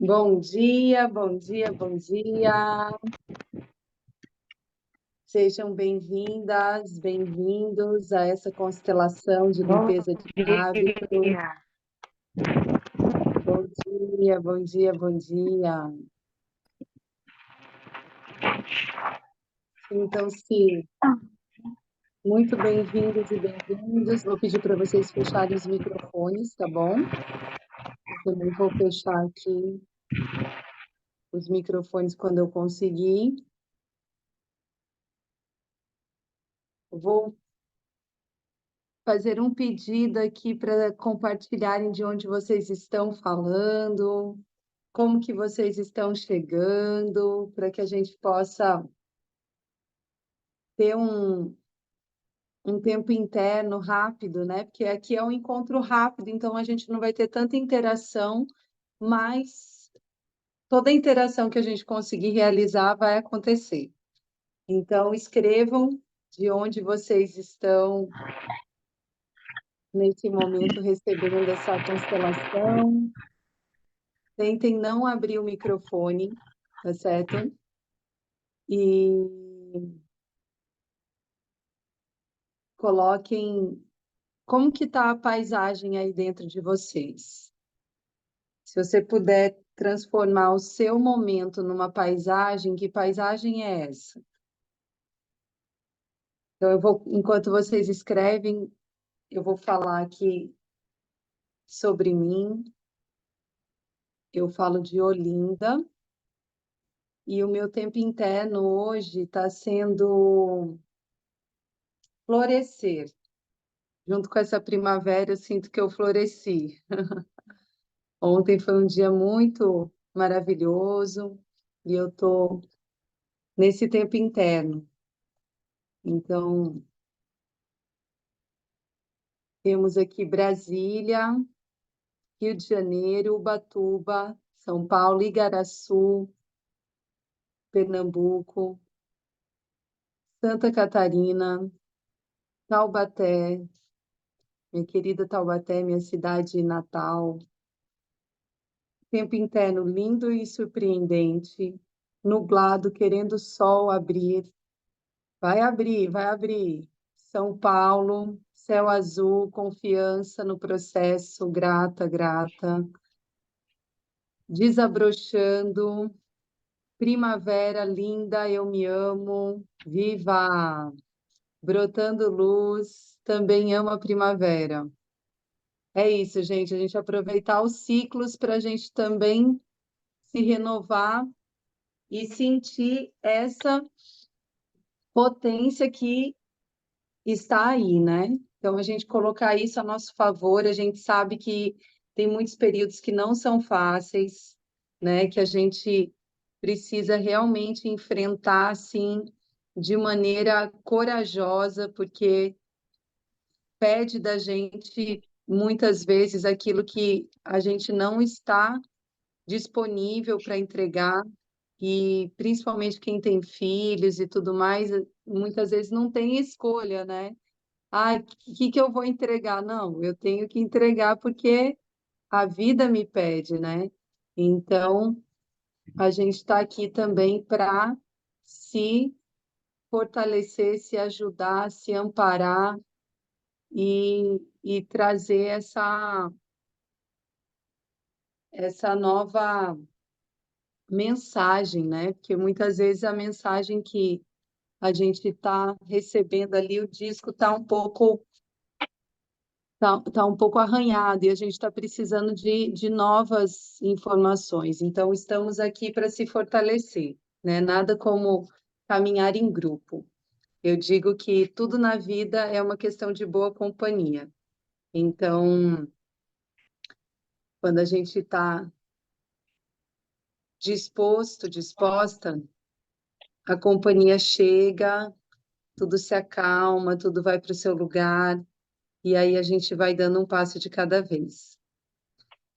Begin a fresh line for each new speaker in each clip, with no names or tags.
Bom dia, bom dia, bom dia. Sejam bem-vindas, bem-vindos a essa constelação de
Bom
limpeza de hábitos.
dia.
Bom dia, bom dia, bom dia. Sintam-se muito bem-vindos e bem-vindas. Vou pedir para vocês fecharem os microfones, tá bom? Eu também vou fechar aqui os microfones quando eu conseguir. Vou fazer um pedido aqui para compartilharem de onde vocês estão falando, como que vocês estão chegando, para que a gente possa ter um tempo interno rápido, né? Porque aqui é um encontro rápido, então a gente não vai ter tanta interação, mas toda a interação que a gente conseguir realizar vai acontecer. Então, escrevam de onde vocês estão nesse momento recebendo essa constelação. Tentem não abrir o microfone, tá certo? E coloquem como que está a paisagem aí dentro de vocês. Se você puder transformar o seu momento numa paisagem, que paisagem é essa? Então, enquanto vocês escrevem, eu vou falar aqui sobre mim. Eu falo de Olinda e o meu tempo interno hoje está sendo florescer. Junto com essa primavera, eu sinto que eu floresci. Ontem foi um dia muito maravilhoso e eu estou nesse tempo interno. Então, temos aqui Brasília, Rio de Janeiro, Ubatuba, São Paulo, Igaraçu, Pernambuco, Santa Catarina, Taubaté, minha querida Taubaté, minha cidade natal. Tempo interno lindo e surpreendente, nublado, querendo o sol abrir. Vai abrir, vai abrir. São Paulo, céu azul, confiança no processo, grata, grata. Desabrochando, primavera linda, eu me amo, viva! Brotando luz, também amo a primavera. É isso, gente, a gente aproveitar os ciclos para a gente também se renovar e sentir essa potência que está aí, né? Então, a gente colocar isso a nosso favor, a gente sabe que tem muitos períodos que não são fáceis, né? Que a gente precisa realmente enfrentar, assim, de maneira corajosa, porque pede da gente, muitas vezes, aquilo que a gente não está disponível para entregar, e principalmente quem tem filhos e tudo mais, muitas vezes não tem escolha, né? Ah, o que eu vou entregar? Não, eu tenho que entregar porque a vida me pede, né? Então, a gente está aqui também para se fortalecer, se ajudar, se amparar e trazer essa nova mensagem, né? Porque muitas vezes a mensagem que a gente está recebendo ali, o disco está tá um pouco arranhado e a gente está precisando de novas informações. Então, estamos aqui para se fortalecer, né? Nada como caminhar em grupo. Eu digo que tudo na vida é uma questão de boa companhia. Então, quando a gente está disposto, disposta, a companhia chega, tudo se acalma, tudo vai para o seu lugar, e aí a gente vai dando um passo de cada vez.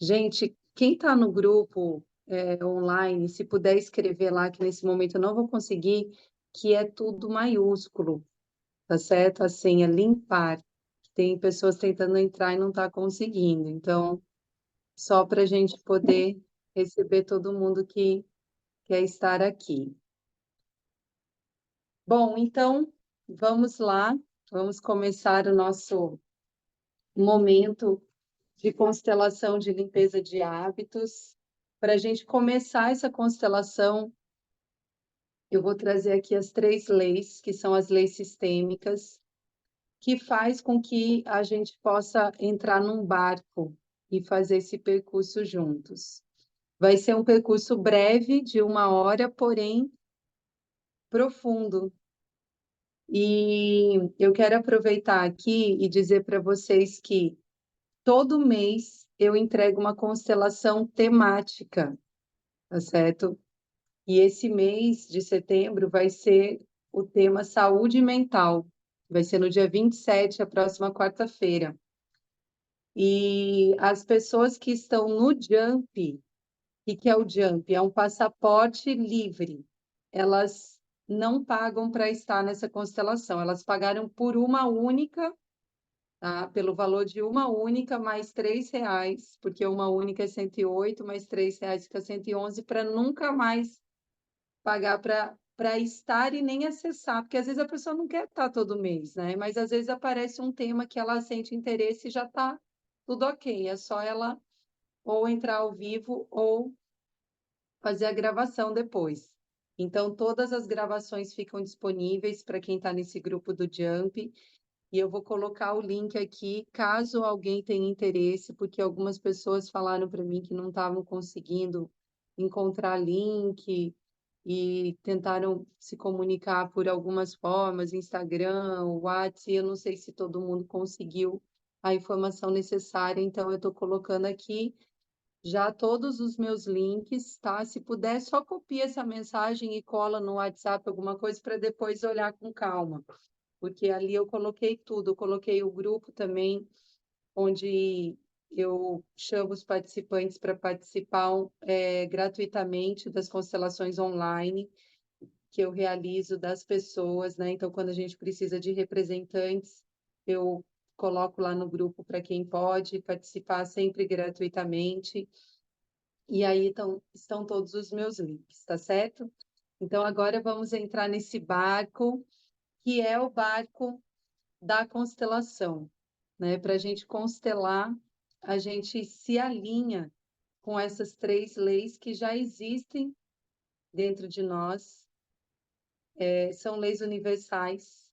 Gente, quem está no grupo online, se puder escrever lá, que nesse momento eu não vou conseguir, que é tudo maiúsculo, tá certo? A senha limpar. Tem pessoas tentando entrar e não está conseguindo. Então, só para a gente poder receber todo mundo que quer estar aqui. Bom, então, vamos lá, vamos começar o nosso momento de constelação de limpeza de hábitos. Para a gente começar essa constelação, eu vou trazer aqui as 3 leis, que são as leis sistêmicas, que faz com que a gente possa entrar num barco e fazer esse percurso juntos. Vai ser um percurso breve, de 1 hora, porém profundo. E eu quero aproveitar aqui e dizer para vocês que todo mês eu entrego uma constelação temática, tá certo? E esse mês de setembro vai ser o tema saúde mental. Vai ser no dia 27, a próxima quarta-feira. E as pessoas que estão no Jump, o que é o Jump? É um passaporte livre. Elas não pagam para estar nessa constelação, elas pagaram por uma única, tá? Pelo valor de uma única, mais R$ 3, porque uma única é 108, mais R$ 3 fica 111, para nunca mais pagar para estar e nem acessar, porque às vezes a pessoa não quer estar todo mês, né? Mas às vezes aparece um tema que ela sente interesse e já está tudo ok, é só ela ou entrar ao vivo ou fazer a gravação depois. Então, todas as gravações ficam disponíveis para quem está nesse grupo do Jump, e eu vou colocar o link aqui, caso alguém tenha interesse, porque algumas pessoas falaram para mim que não estavam conseguindo encontrar link e tentaram se comunicar por algumas formas, Instagram, WhatsApp, eu não sei se todo mundo conseguiu a informação necessária, então eu estou colocando aqui já todos os meus links, tá? Se puder, só copia essa mensagem e cola no WhatsApp alguma coisa para depois olhar com calma, porque ali eu coloquei tudo, eu coloquei o grupo também, onde eu chamo os participantes para participar gratuitamente das constelações online que eu realizo das pessoas, né? Então, quando a gente precisa de representantes, eu coloco lá no grupo para quem pode participar sempre gratuitamente. E aí estão todos os meus links, tá certo? Então, agora vamos entrar nesse barco, que é o barco da constelação, né? Para a gente constelar, a gente se alinha com essas 3 leis que já existem dentro de nós, são leis universais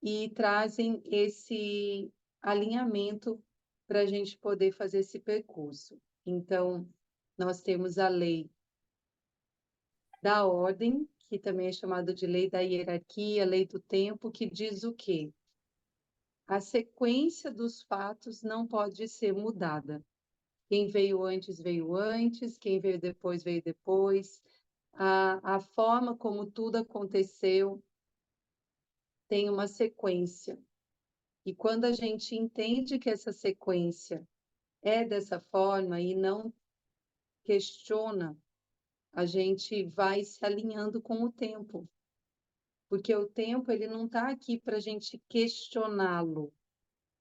e trazem esse alinhamento para a gente poder fazer esse percurso. Então, nós temos a lei da ordem, que também é chamada de lei da hierarquia, lei do tempo, que diz o quê? A sequência dos fatos não pode ser mudada. Quem veio antes, quem veio depois. A forma como tudo aconteceu tem uma sequência. E quando a gente entende que essa sequência é dessa forma e não questiona, a gente vai se alinhando com o tempo. Porque o tempo ele não está aqui para a gente questioná-lo,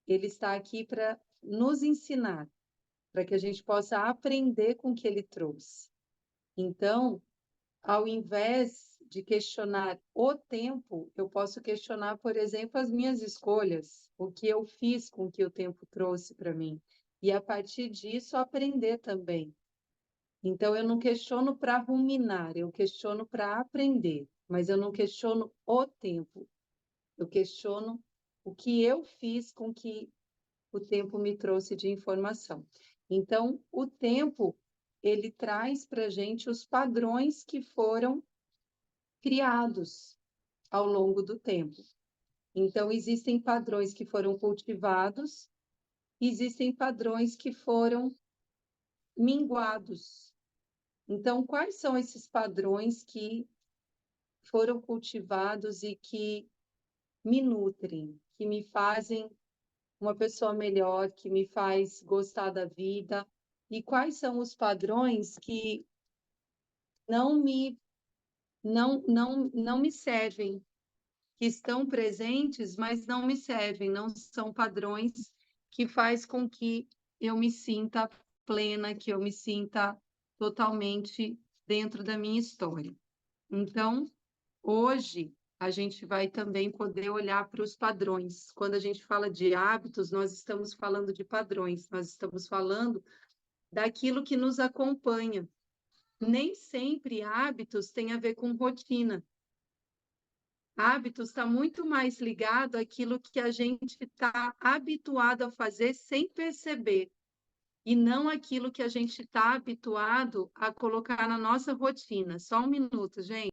ele está aqui para nos ensinar, para que a gente possa aprender com o que ele trouxe. Então, ao invés de questionar o tempo, eu posso questionar, por exemplo, as minhas escolhas, o que eu fiz com o que o tempo trouxe para mim, e a partir disso aprender também. Então, eu não questiono para ruminar, eu questiono para aprender, mas eu não questiono o tempo. Eu questiono o que eu fiz com que o tempo me trouxe de informação. Então, o tempo, ele traz para a gente os padrões que foram criados ao longo do tempo. Então, existem padrões que foram cultivados, existem padrões que foram minguados. Então, quais são esses padrões que foram cultivados e que me nutrem, que me fazem uma pessoa melhor, que me faz gostar da vida? E quais são os padrões que não me servem, que estão presentes, mas não me servem, não são padrões que faz com que eu me sinta plena, que eu me sinta totalmente dentro da minha história. Então, hoje, a gente vai também poder olhar para os padrões. Quando a gente fala de hábitos, nós estamos falando de padrões, nós estamos falando daquilo que nos acompanha. Nem sempre hábitos têm a ver com rotina. Hábitos está muito mais ligado àquilo que a gente está habituado a fazer sem perceber, e não aquilo que a gente está habituado a colocar na nossa rotina. Só um minuto, gente.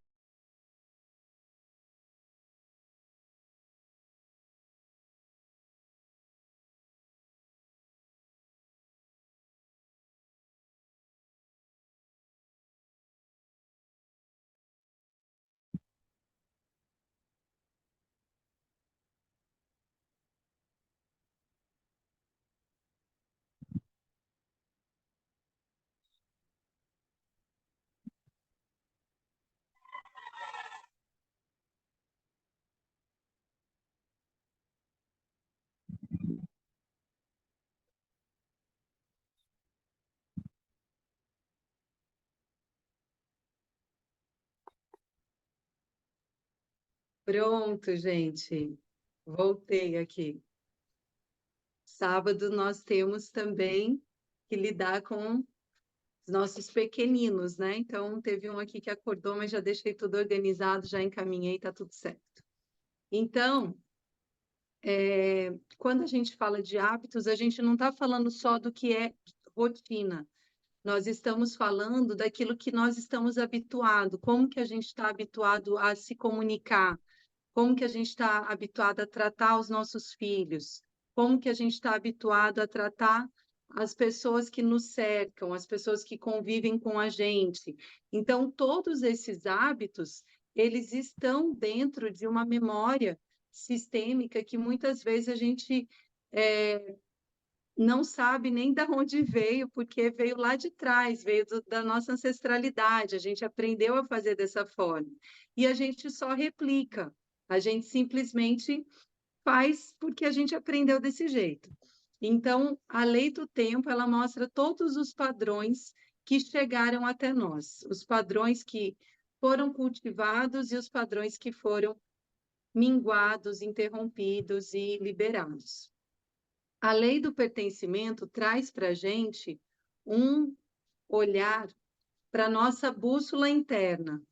Pronto, gente. Voltei aqui. Sábado nós temos também que lidar com os nossos pequeninos, né? Então, teve um aqui que acordou, mas já deixei tudo organizado, já encaminhei, tá tudo certo. Então, quando a gente fala de hábitos, a gente não está falando só do que é rotina. Nós estamos falando daquilo que nós estamos habituados, como que a gente está habituado a se comunicar, como que a gente está habituado a tratar os nossos filhos, como que a gente está habituado a tratar as pessoas que nos cercam, as pessoas que convivem com a gente. Então, todos esses hábitos, eles estão dentro de uma memória sistêmica que muitas vezes a gente não sabe nem de onde veio, porque veio lá de trás, veio da nossa ancestralidade, a gente aprendeu a fazer dessa forma. E a gente só replica, a gente simplesmente faz porque a gente aprendeu desse jeito. Então, a lei do tempo, ela mostra todos os padrões que chegaram até nós, os padrões que foram cultivados e os padrões que foram minguados, interrompidos e liberados. A lei do pertencimento traz para a gente um olhar para a nossa bússola interna,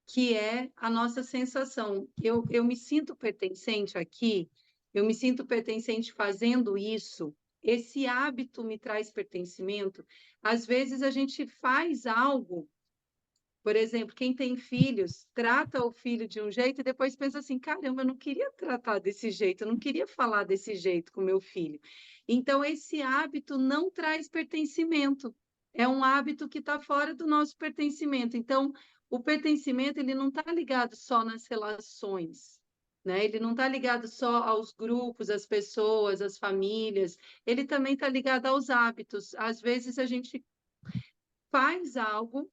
que é a nossa sensação. Eu me sinto pertencente aqui, eu me sinto pertencente fazendo isso, esse hábito me traz pertencimento. Às vezes a gente faz algo, por exemplo, quem tem filhos, trata o filho de um jeito e depois pensa assim: caramba, eu não queria tratar desse jeito, eu não queria falar desse jeito com meu filho. Então, esse hábito não traz pertencimento, é um hábito que está fora do nosso pertencimento. Então, o pertencimento ele não está ligado só nas relações, né? Ele não está ligado só aos grupos, às pessoas, às famílias, ele também está ligado aos hábitos. Às vezes a gente faz algo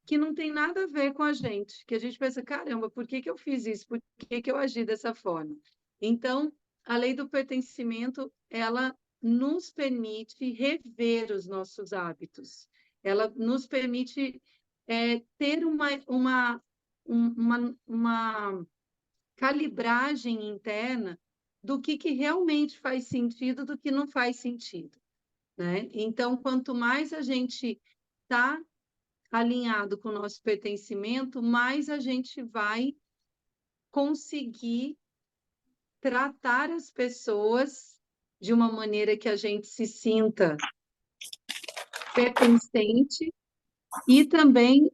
que não tem nada a ver com a gente, que a gente pensa, caramba, por que que eu fiz isso? Por que que eu agi dessa forma? Então, a lei do pertencimento, ela nos permite rever os nossos hábitos, ela nos permite ter uma calibragem interna do que realmente faz sentido, do que não faz sentido, né? Então, quanto mais a gente está alinhado com o nosso pertencimento, mais a gente vai conseguir tratar as pessoas de uma maneira que a gente se sinta pertencente e também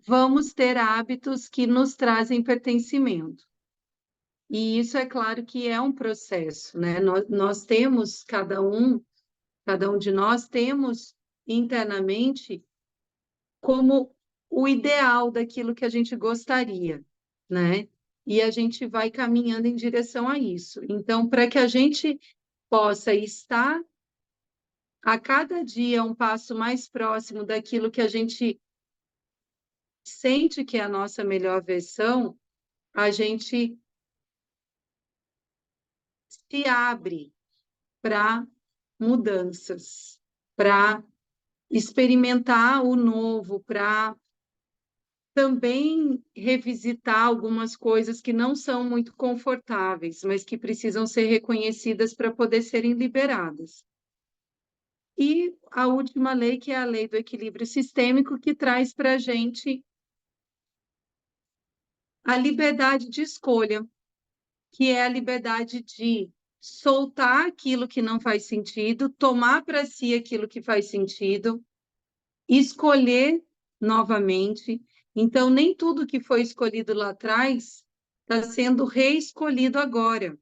vamos ter hábitos que nos trazem pertencimento. E isso é claro que é um processo, né? Nós temos, cada um de nós temos internamente como o ideal daquilo que a gente gostaria, né? E a gente vai caminhando em direção a isso. Então, para que a gente possa estar a cada dia um passo mais próximo daquilo que a gente sente que é a nossa melhor versão, a gente se abre para mudanças, para experimentar o novo, para também revisitar algumas coisas que não são muito confortáveis, mas que precisam ser reconhecidas para poder serem liberadas. E a última lei, que é a lei do equilíbrio sistêmico, que traz para a gente a liberdade de escolha, que é a liberdade de soltar aquilo que não faz sentido, tomar para si aquilo que faz sentido, escolher novamente. Então, nem tudo que foi escolhido lá atrás está sendo reescolhido agora.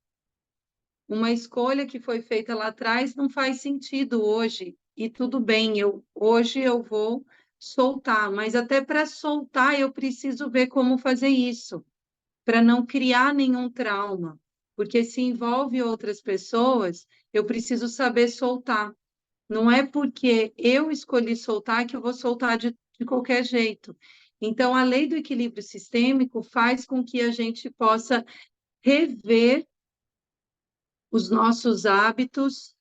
Uma escolha que foi feita lá atrás não faz sentido hoje, e tudo bem, hoje eu vou soltar, mas até para soltar eu preciso ver como fazer isso, para não criar nenhum trauma, porque se envolve outras pessoas, eu preciso saber soltar. Não é porque eu escolhi soltar que eu vou soltar de qualquer jeito. Então, a lei do equilíbrio sistêmico faz com que a gente possa rever os nossos hábitos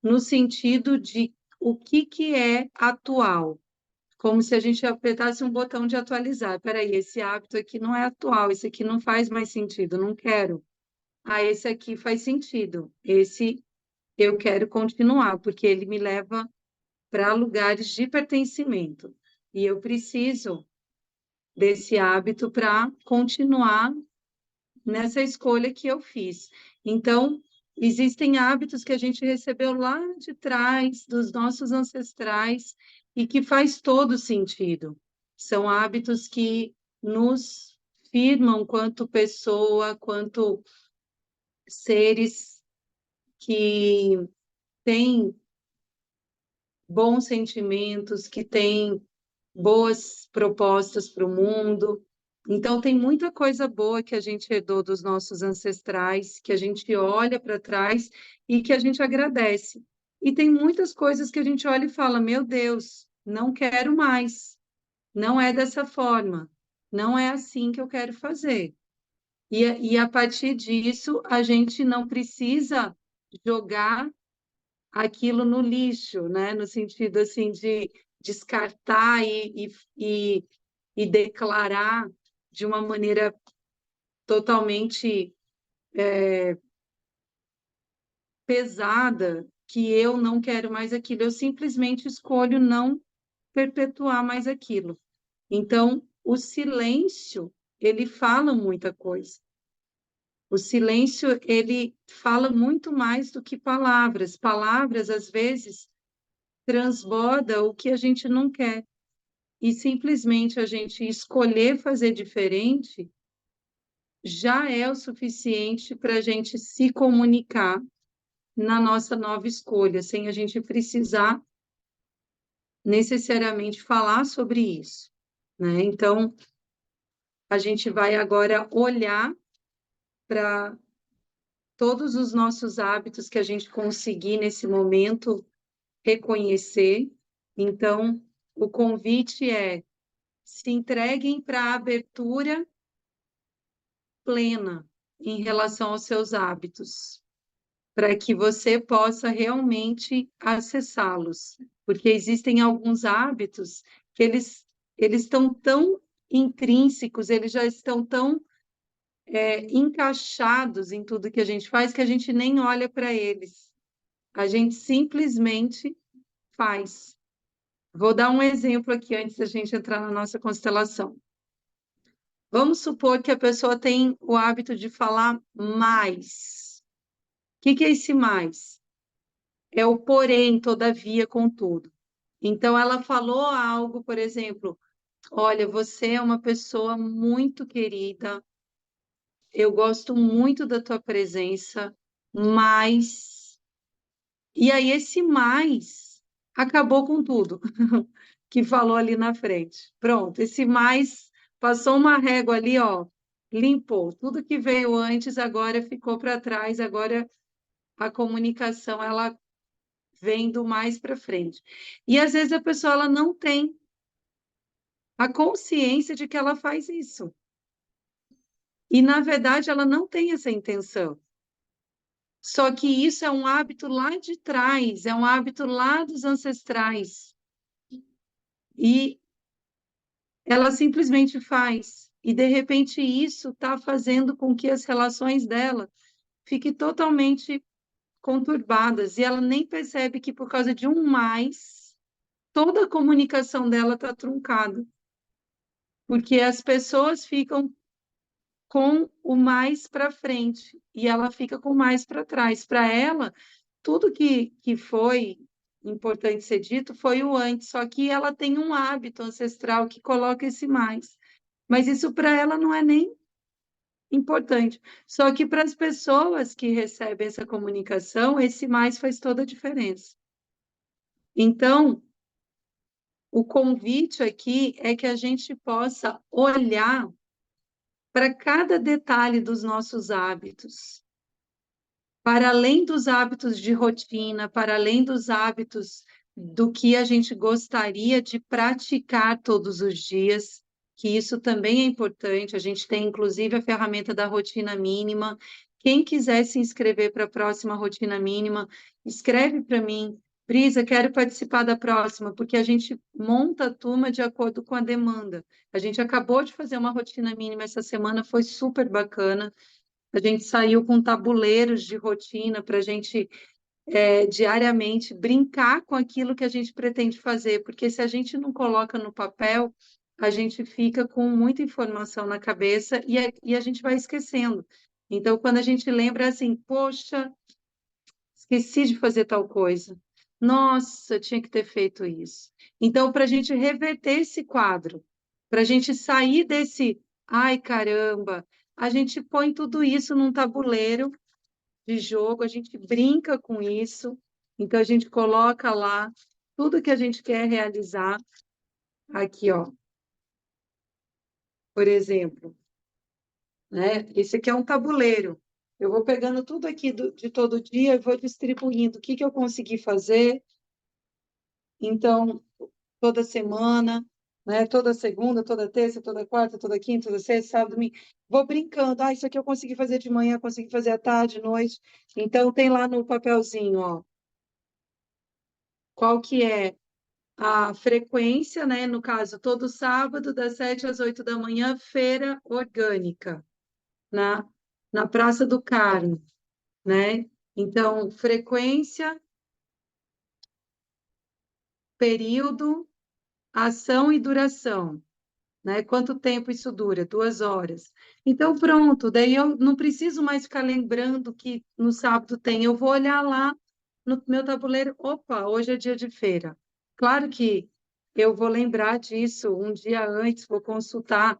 no sentido de o que é atual, como se a gente apertasse um botão de atualizar. Espera aí, esse hábito aqui não é atual, esse aqui não faz mais sentido, não quero. Ah, esse aqui faz sentido, esse eu quero continuar, porque ele me leva para lugares de pertencimento. E eu preciso desse hábito para continuar nessa escolha que eu fiz. Então, existem hábitos que a gente recebeu lá de trás, dos nossos ancestrais, e que faz todo sentido. São hábitos que nos firmam quanto pessoa, quanto seres que têm bons sentimentos, que têm boas propostas para o mundo. Então, tem muita coisa boa que a gente herdou dos nossos ancestrais, que a gente olha para trás e que a gente agradece. E tem muitas coisas que a gente olha e fala: meu Deus, não quero mais, não é dessa forma, não é assim que eu quero fazer. E a partir disso, a gente não precisa jogar aquilo no lixo, né? No sentido assim de descartar e declarar de uma maneira totalmente pesada que eu não quero mais aquilo. Eu simplesmente escolho não perpetuar mais aquilo. Então, o silêncio, ele fala muita coisa. O silêncio, ele fala muito mais do que palavras. Palavras, às vezes, transborda o que a gente não quer. E simplesmente a gente escolher fazer diferente já é o suficiente para a gente se comunicar na nossa nova escolha, sem a gente precisar necessariamente falar sobre isso, né? Então, a gente vai agora olhar para todos os nossos hábitos que a gente conseguir nesse momento reconhecer. Então, o convite é: se entreguem para a abertura plena em relação aos seus hábitos, para que você possa realmente acessá-los, porque existem alguns hábitos que eles estão tão intrínsecos, eles já estão tão encaixados em tudo que a gente faz que a gente nem olha para eles, a gente simplesmente faz. Vou dar um exemplo aqui antes da gente entrar na nossa constelação. Vamos supor que a pessoa tem o hábito de falar mais. O que é esse mais? É o porém, todavia, contudo. Então, ela falou algo, por exemplo: olha, você é uma pessoa muito querida, eu gosto muito da tua presença, mas. E aí, esse mais acabou com tudo que falou ali na frente. Pronto, esse mais passou uma régua ali, ó, limpou. Tudo que veio antes agora ficou para trás, agora a comunicação ela vem do mais para frente. E às vezes a pessoa ela não tem a consciência de que ela faz isso. E na verdade ela não tem essa intenção. Só que isso é um hábito lá de trás, é um hábito lá dos ancestrais. e ela simplesmente faz. E, de repente, isso está fazendo com que as relações dela fiquem totalmente conturbadas. E ela nem percebe que, por causa de um mais, toda a comunicação dela está truncada. Porque as pessoas ficam com o mais para frente e ela fica com o mais para trás. Para ela, tudo que foi importante ser dito foi o antes, só que ela tem um hábito ancestral que coloca esse mais. Mas isso para ela não é nem importante. Só que para as pessoas que recebem essa comunicação, esse mais faz toda a diferença. Então, o convite aqui é que a gente possa olhar para cada detalhe dos nossos hábitos, para além dos hábitos de rotina, para além dos hábitos do que a gente gostaria de praticar todos os dias, que isso também é importante. A gente tem, inclusive, a ferramenta da rotina mínima. Quem quiser se inscrever para a próxima rotina mínima, escreve para mim. Brisa, quero participar da próxima, porque a gente monta a turma de acordo com a demanda. A gente acabou de fazer uma rotina mínima essa semana, foi super bacana. A gente saiu com tabuleiros de rotina para a gente diariamente brincar com aquilo que a gente pretende fazer, porque se a gente não coloca no papel, a gente fica com muita informação na cabeça e a gente vai esquecendo. Então, quando a gente lembra assim, poxa, esqueci de fazer tal coisa. Nossa, eu tinha que ter feito isso. Então, para a gente reverter esse quadro, para a gente sair desse, ai caramba, a gente põe tudo isso num tabuleiro de jogo, a gente brinca com isso. Então, a gente coloca lá tudo que a gente quer realizar. Aqui, ó, por exemplo, né? Esse aqui é um tabuleiro. Eu vou pegando tudo aqui de todo dia e vou distribuindo o que que eu consegui fazer. Então, toda semana, né? Toda segunda, toda terça, toda quarta, toda quinta, toda sexta, sábado, domingo. Vou brincando. Ah, isso aqui eu consegui fazer de manhã, consegui fazer à tarde, noite. Então, tem lá no papelzinho, ó, qual que é a frequência, né? No caso, todo sábado, das 7 às 8 da manhã, feira orgânica, na Praça do Carmo, né? Então, frequência, período, ação e duração. Né? Quanto tempo isso dura? 2 horas. Então, pronto, daí eu não preciso mais ficar lembrando que no sábado tem. Eu vou olhar lá no meu tabuleiro, opa, hoje é dia de feira. Claro que eu vou lembrar disso um dia antes, vou consultar.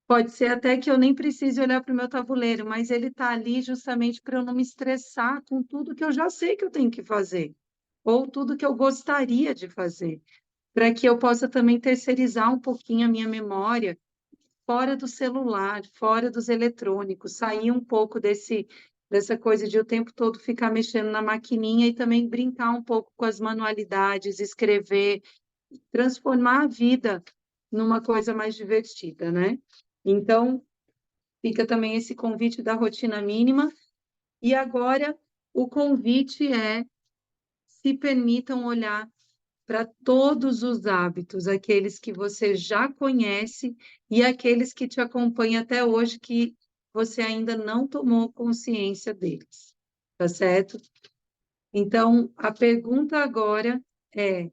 Pode ser até que eu nem precise olhar para o meu tabuleiro, mas ele está ali justamente para eu não me estressar com tudo que eu já sei que eu tenho que fazer, ou tudo que eu gostaria de fazer, para que eu possa também terceirizar um pouquinho a minha memória fora do celular, fora dos eletrônicos, sair um pouco dessa coisa de o tempo todo ficar mexendo na maquininha e também brincar um pouco com as manualidades, escrever, transformar a vida numa coisa mais divertida, né? Então, fica também esse convite da rotina mínima. E agora, o convite é se permitam olhar para todos os hábitos, aqueles que você já conhece e aqueles que te acompanham até hoje, que você ainda não tomou consciência deles, tá certo? Então, a pergunta agora é: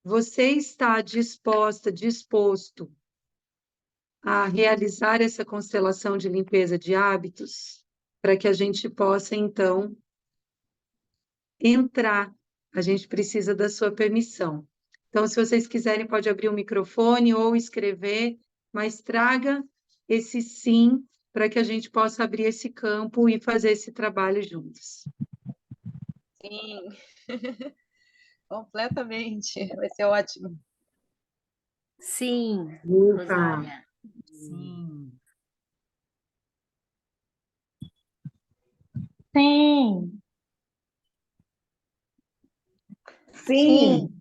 você está disposta, disposto a realizar essa constelação de limpeza de hábitos, para que a gente possa, então, entrar? A gente precisa da sua permissão. Então, se vocês quiserem, pode abrir o microfone ou escrever, mas traga esse sim para que a gente possa abrir esse campo e fazer esse trabalho juntos.
Sim, completamente. Vai ser ótimo.
Sim,
Opa!
Rosália.
Sim.
Sim.
Sim.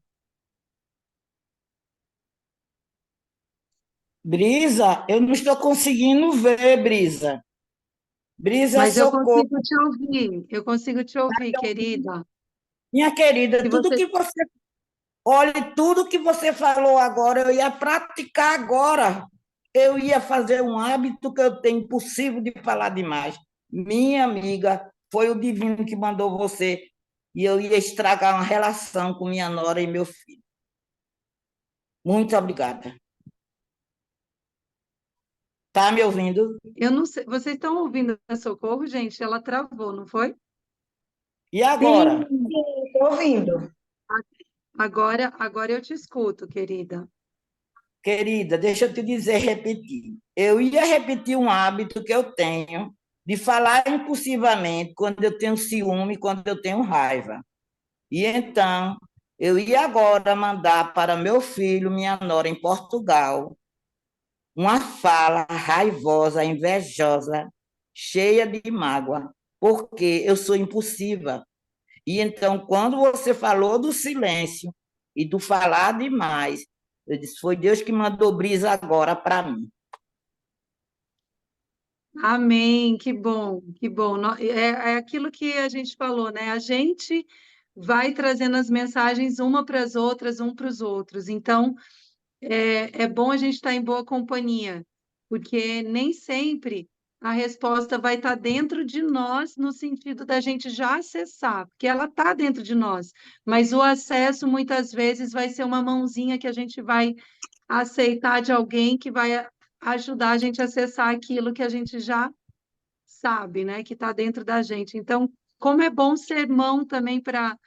Brisa, eu não estou conseguindo ver, Brisa. Brisa,
Mas
socorro.
eu consigo te ouvir, querida.
Minha querida,
Se
tudo
você...
que você... Olhe, tudo que você falou agora, eu ia praticar agora. Eu ia fazer um hábito que eu tenho impossível de falar demais. Minha amiga, foi o divino que mandou você. E eu ia estragar uma relação com minha nora e meu filho. Muito obrigada. Tá me ouvindo?
Eu não sei, vocês estão ouvindo a Socorro, gente? Ela travou, não foi?
E agora?
Sim, estou ouvindo.
Agora eu te escuto, querida.
Querida, deixa eu te dizer, repetir. Eu ia repetir um hábito que eu tenho de falar impulsivamente quando eu tenho ciúme, quando eu tenho raiva. E então, eu ia agora mandar para meu filho, minha nora em Portugal, uma fala raivosa, invejosa, cheia de mágoa, porque eu sou impulsiva. E então, quando você falou do silêncio e do falar demais, eu disse, foi Deus que mandou brisa agora para mim.
Amém, que bom, que bom. É aquilo que a gente falou, né? A gente vai trazendo as mensagens uma para as outras, um para os outros. Então, é bom a gente estar em boa companhia, porque nem sempre a resposta vai estar dentro de nós, no sentido da gente já acessar, porque ela está dentro de nós, mas o acesso muitas vezes vai ser uma mãozinha que a gente vai aceitar de alguém que vai ajudar a gente a acessar aquilo que a gente já sabe, né, que está dentro da gente. Então, como é bom ser mão também para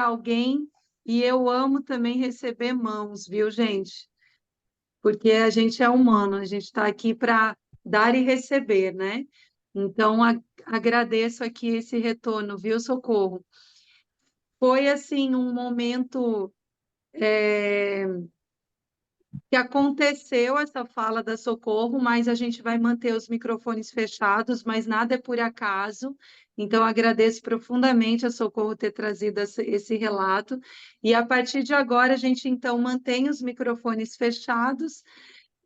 alguém, e eu amo também receber mãos, viu, gente? Porque a gente é humano, a gente está aqui para dar e receber, né? Então, agradeço aqui esse retorno, viu, Socorro? Foi, assim, um momento que aconteceu essa fala da Socorro, mas a gente vai manter os microfones fechados, mas nada é por acaso. Então, agradeço profundamente a Socorro ter trazido esse relato. E a partir de agora, a gente então mantém os microfones fechados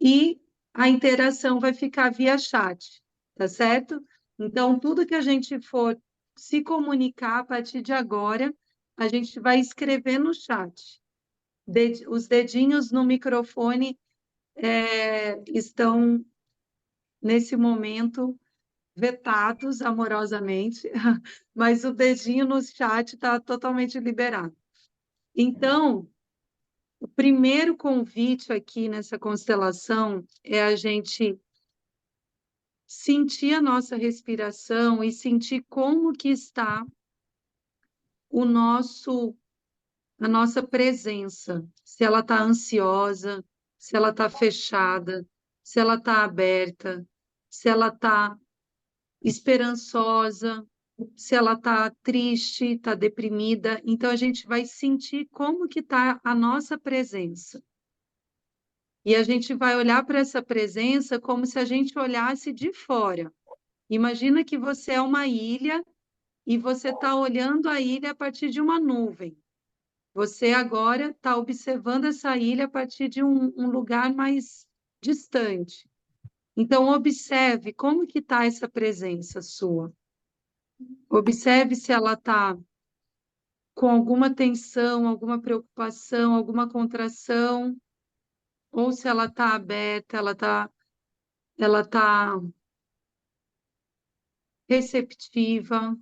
e a interação vai ficar via chat, tá certo? Então, tudo que a gente for se comunicar a partir de agora, a gente vai escrever no chat. Os dedinhos no microfone estão, nesse momento, vetados amorosamente, mas o dedinho no chat está totalmente liberado. Então, o primeiro convite aqui nessa constelação é a gente sentir a nossa respiração e sentir como que está o a nossa presença, se ela está ansiosa, se ela está fechada, se ela está aberta, se ela está esperançosa, se ela está triste, está deprimida. Então, a gente vai sentir como que está a nossa presença. E a gente vai olhar para essa presença como se a gente olhasse de fora. Imagina que você é uma ilha e você está olhando a ilha a partir de uma nuvem. Você agora está observando essa ilha a partir de um lugar mais distante. Então, observe como que está essa presença sua. Observe se ela está com alguma tensão, alguma preocupação, alguma contração, ou se ela está aberta, ela tá receptiva.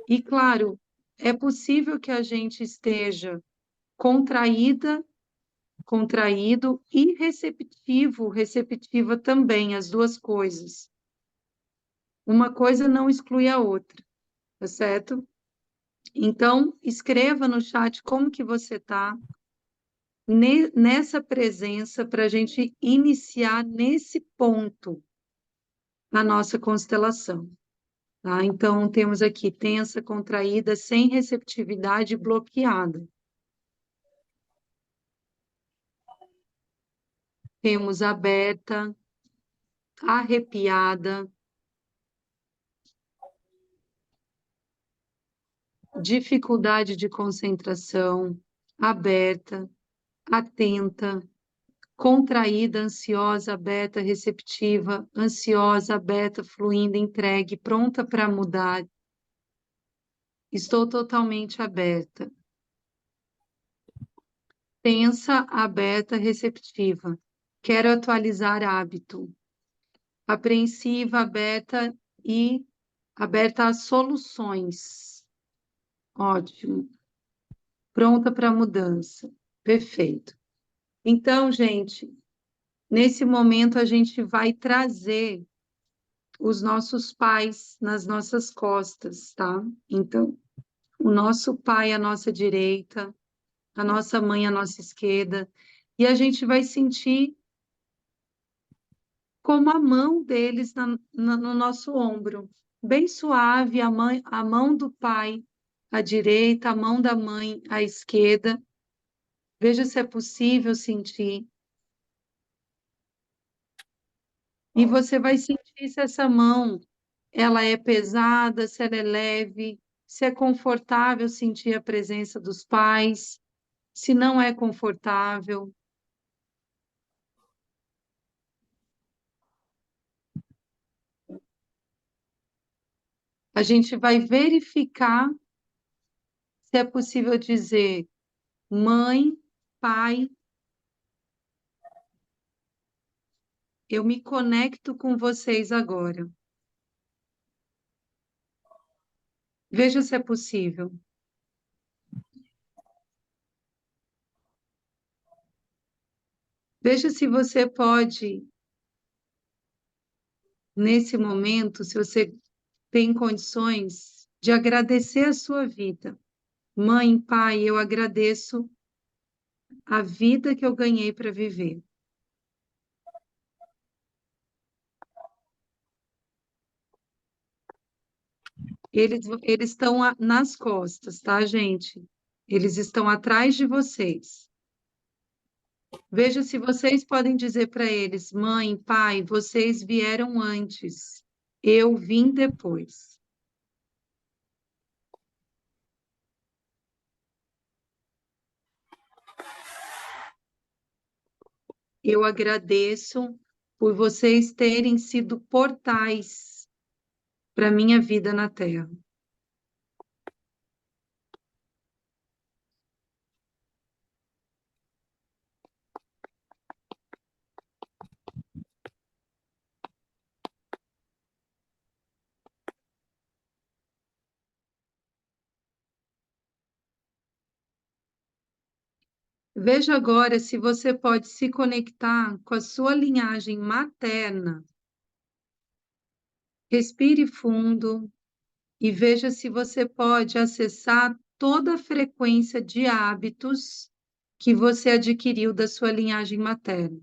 E, claro, é possível que a gente esteja contraída, contraído e receptivo, receptiva também, as duas coisas. Uma coisa não exclui a outra, tá certo? Então, escreva no chat como que você está nessa presença para a gente iniciar nesse ponto a nossa constelação. Tá? Então, temos aqui tensa, contraída, sem receptividade, bloqueada. Temos aberta, arrepiada, dificuldade de concentração, aberta, atenta, contraída, ansiosa, aberta, receptiva, ansiosa, aberta, fluindo, entregue, pronta para mudar. Estou totalmente aberta. Tensa, aberta, receptiva. Quero atualizar hábito. Apreensiva, aberta e aberta a soluções. Ótimo. Pronta para mudança. Perfeito. Então, gente, nesse momento a gente vai trazer os nossos pais nas nossas costas, tá? Então, o nosso pai à nossa direita, a nossa mãe à nossa esquerda, e a gente vai sentir como a mão deles no nosso ombro, bem suave, a mão do pai à direita, a mão da mãe à esquerda. Veja se é possível sentir. E você vai sentir se essa mão ela é pesada, se ela é leve, se é confortável sentir a presença dos pais, se não é confortável. A gente vai verificar se é possível dizer mãe, pai, eu me conecto com vocês agora. Veja se é possível. Veja se você pode, nesse momento, se você tem condições de agradecer a sua vida. Mãe, pai, eu agradeço a vida que eu ganhei para viver. Eles estão nas costas, tá, gente? Eles estão atrás de vocês. Veja se vocês podem dizer para eles: mãe, pai, vocês vieram antes, eu vim depois. Eu agradeço por vocês terem sido portais para a minha vida na Terra. Veja agora se você pode se conectar com a sua linhagem materna. Respire fundo e veja se você pode acessar toda a frequência de hábitos que você adquiriu da sua linhagem materna.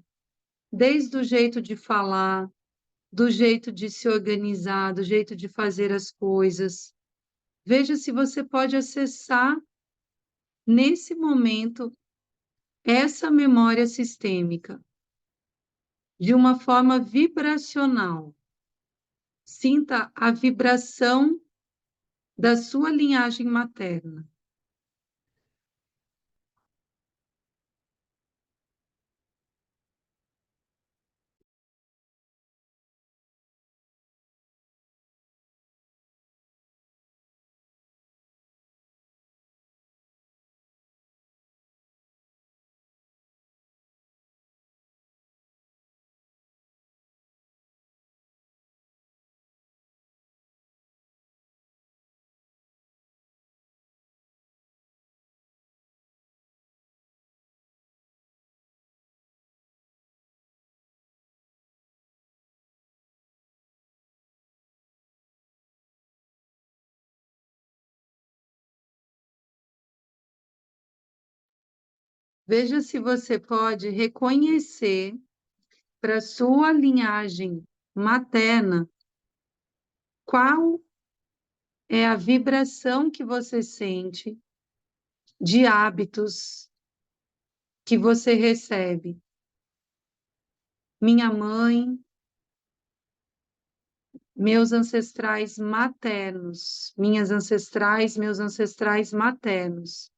Desde o jeito de falar, do jeito de se organizar, do jeito de fazer as coisas. Veja se você pode acessar, nesse momento, essa memória sistêmica de uma forma vibracional. Sinta a vibração da sua linhagem materna. Veja se você pode reconhecer para sua linhagem materna qual é a vibração que você sente de hábitos que você recebe. Minha mãe, meus ancestrais maternos, minhas ancestrais, meus ancestrais maternos.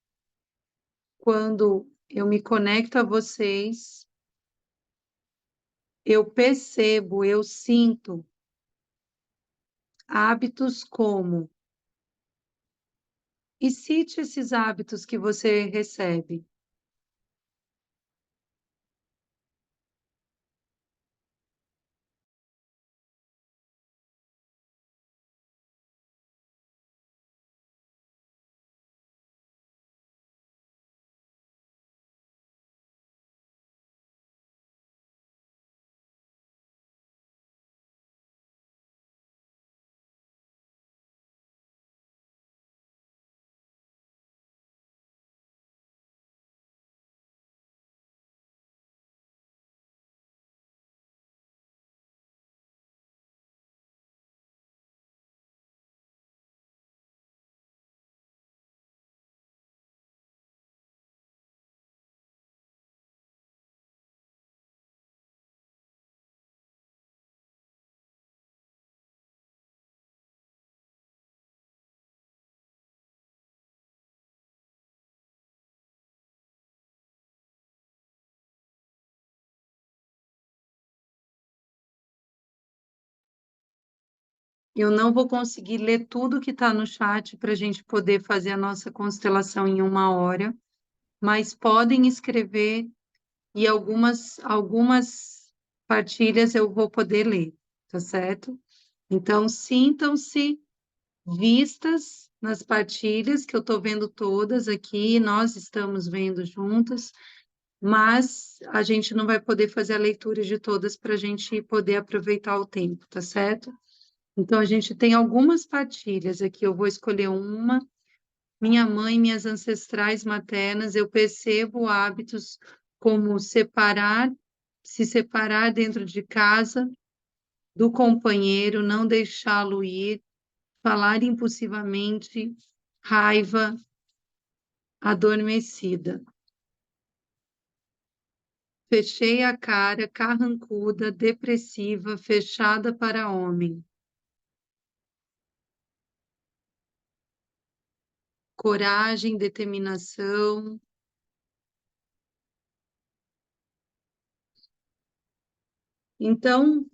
Quando eu me conecto a vocês, eu percebo, eu sinto hábitos como. E cite esses hábitos que você recebe. Eu não vou conseguir ler tudo que está no chat para a gente poder fazer a nossa constelação em 1 hora, mas podem escrever e algumas partilhas eu vou poder ler, tá certo? Então, sintam-se vistas nas partilhas, que eu estou vendo todas aqui, nós estamos vendo juntas, mas a gente não vai poder fazer a leitura de todas para a gente poder aproveitar o tempo, tá certo? Então, a gente tem algumas partilhas aqui, eu vou escolher uma. Minha mãe, minhas ancestrais maternas, eu percebo hábitos como se separar dentro de casa do companheiro, não deixá-lo ir, falar impulsivamente, raiva, adormecida. Fechei a cara, carrancuda, depressiva, fechada para homem. Coragem, determinação. Então,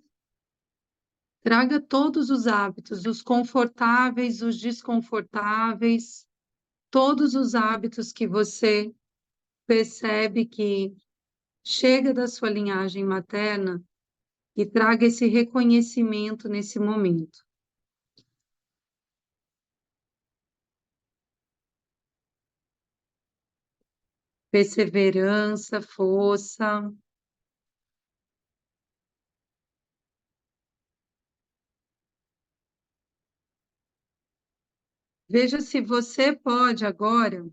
traga todos os hábitos, os confortáveis, os desconfortáveis, todos os hábitos que você percebe que chega da sua linhagem materna e traga esse reconhecimento nesse momento. Perseverança, força. Veja se você pode agora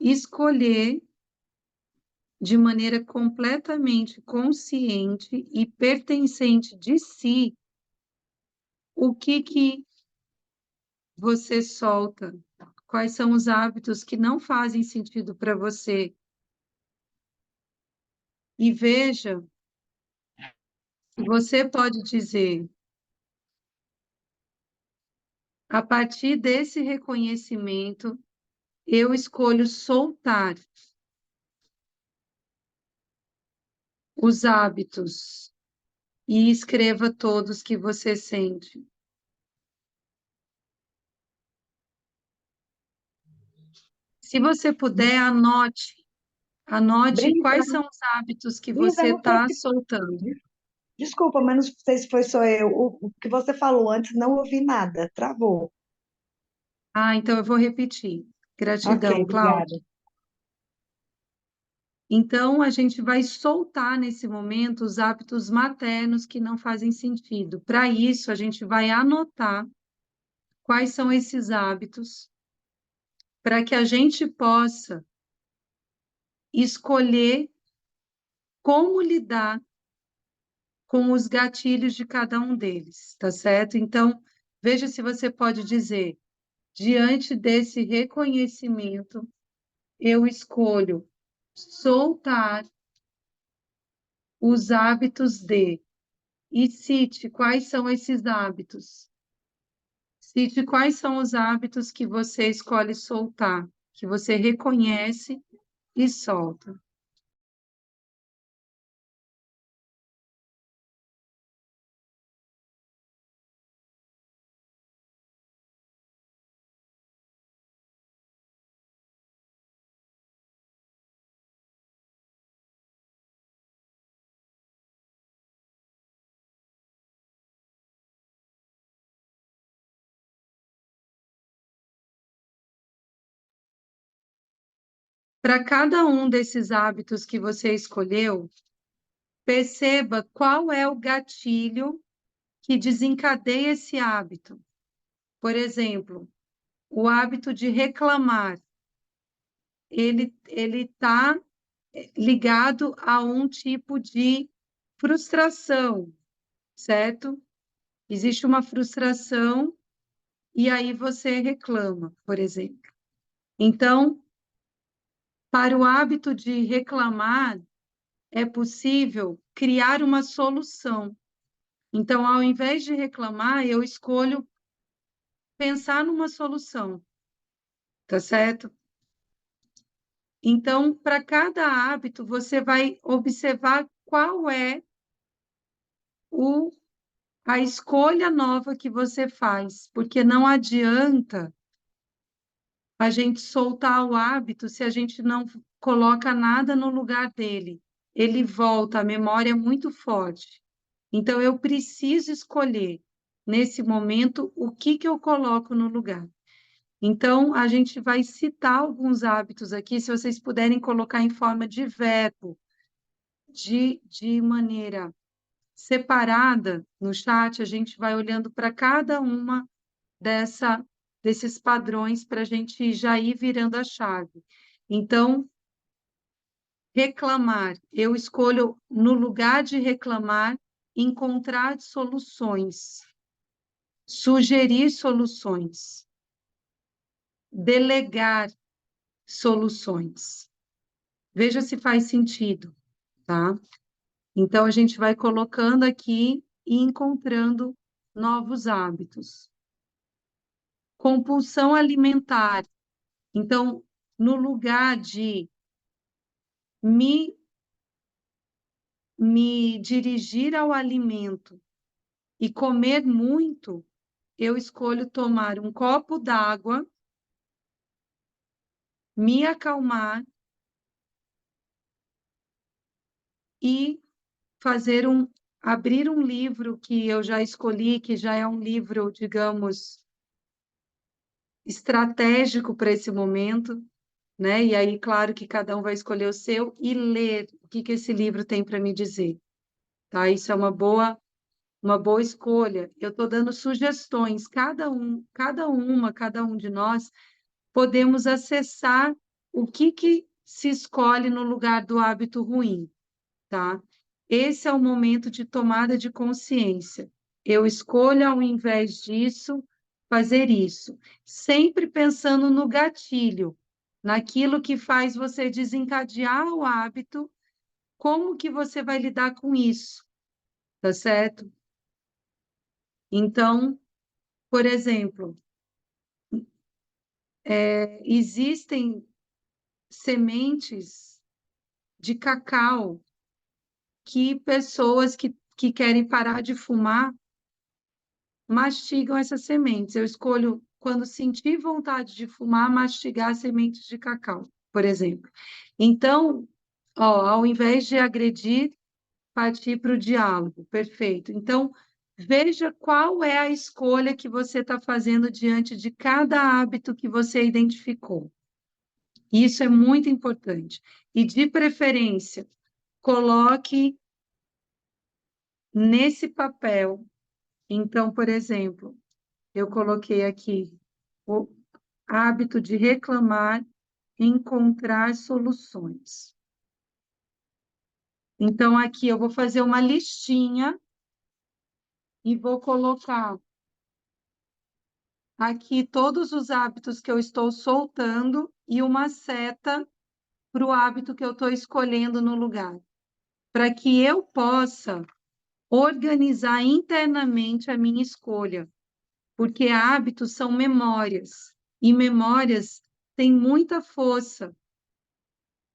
escolher de maneira completamente consciente e pertencente de si o que você solta, quais são os hábitos que não fazem sentido para você. E veja se você pode dizer, a partir desse reconhecimento, eu escolho soltar os hábitos e escreva todos que você sente. Se você puder, anote
Brisa,
quais são os hábitos que
Brisa,
você
não sei
está
se.
soltando.
Desculpa, mas não sei se foi só eu. O que você falou antes, não ouvi nada. Travou.
Ah, então eu vou repetir.
Ok,
Gratidão,
obrigada.
Cláudia. Então, a gente vai soltar nesse momento os hábitos maternos que não fazem sentido. Para isso, a gente vai anotar quais são esses hábitos, para que a gente possa escolher como lidar com os gatilhos de cada um deles, tá certo? Então, veja se você pode dizer, diante desse reconhecimento, eu escolho soltar os hábitos de, e cite quais são esses hábitos. Cite quais são os hábitos que você escolhe soltar, que você reconhece e solta. Para cada um desses hábitos que você escolheu, perceba qual é o gatilho que desencadeia esse hábito. Por exemplo, o hábito de reclamar, ele está ligado a um tipo de frustração, certo? Existe uma frustração e aí você reclama, por exemplo. Então, para o hábito de reclamar, é possível criar uma solução. Então, ao invés de reclamar, eu escolho pensar numa solução, tá certo? Então, para cada hábito, você vai observar qual é a escolha nova que você faz, porque não adianta a gente soltar o hábito se a gente não coloca nada no lugar dele. Ele volta, a memória é muito forte. Então, eu preciso escolher, nesse momento, o que que eu coloco no lugar. Então, a gente vai citar alguns hábitos aqui, se vocês puderem colocar em forma de verbo, de maneira separada no chat, a gente vai olhando para cada uma desses padrões para a gente já ir virando a chave. Então, reclamar, eu escolho, no lugar de reclamar, encontrar soluções, sugerir soluções, delegar soluções. Veja se faz sentido, tá? Então, a gente vai colocando aqui e encontrando novos hábitos. Compulsão alimentar. Então, no lugar de me dirigir ao alimento e comer muito, eu escolho tomar um copo d'água, me acalmar e abrir um livro que eu já escolhi, que já é um livro, digamos, estratégico para esse momento, né? E aí, claro que cada um vai escolher o seu e ler o que que esse livro tem para me dizer, tá? Isso é uma boa escolha. Eu estou dando sugestões, cada um de nós podemos acessar o que que se escolhe no lugar do hábito ruim, tá? Esse é o momento de tomada de consciência. Eu escolho, ao invés disso, fazer isso, sempre pensando no gatilho, naquilo que faz você desencadear o hábito, como que você vai lidar com isso, tá certo? Então, por exemplo, existem sementes de cacau que pessoas que querem parar de fumar mastigam essas sementes. Eu escolho, quando sentir vontade de fumar, mastigar sementes de cacau, por exemplo. Então, ó, ao invés de agredir, partir para o diálogo. Perfeito. Então, veja qual é a escolha que você está fazendo diante de cada hábito que você identificou. Isso é muito importante. E, de preferência, coloque nesse papel. Então, por exemplo, eu coloquei aqui o hábito de reclamar, encontrar soluções. Então, aqui eu vou fazer uma listinha e vou colocar aqui todos os hábitos que eu estou soltando e uma seta para o hábito que eu estou escolhendo no lugar, para que eu possa organizar internamente a minha escolha, porque hábitos são memórias, e memórias têm muita força.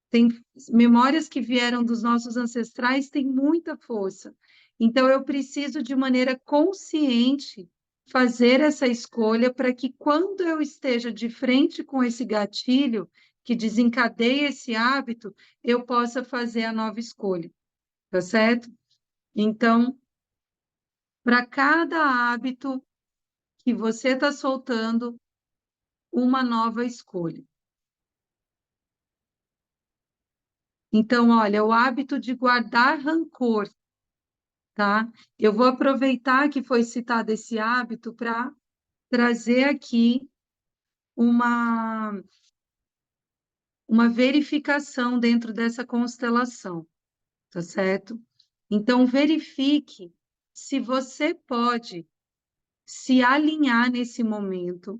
Tem memórias que vieram dos nossos ancestrais, têm muita força. Então, eu preciso, de maneira consciente, fazer essa escolha para que, quando eu esteja de frente com esse gatilho que desencadeia esse hábito, eu possa fazer a nova escolha, tá certo? Então, para cada hábito que você está soltando, uma nova escolha. Então, olha, o hábito de guardar rancor, tá? Eu vou aproveitar que foi citado esse hábito para trazer aqui uma, uma verificação dentro dessa constelação, tá certo? Então, verifique se você pode se alinhar nesse momento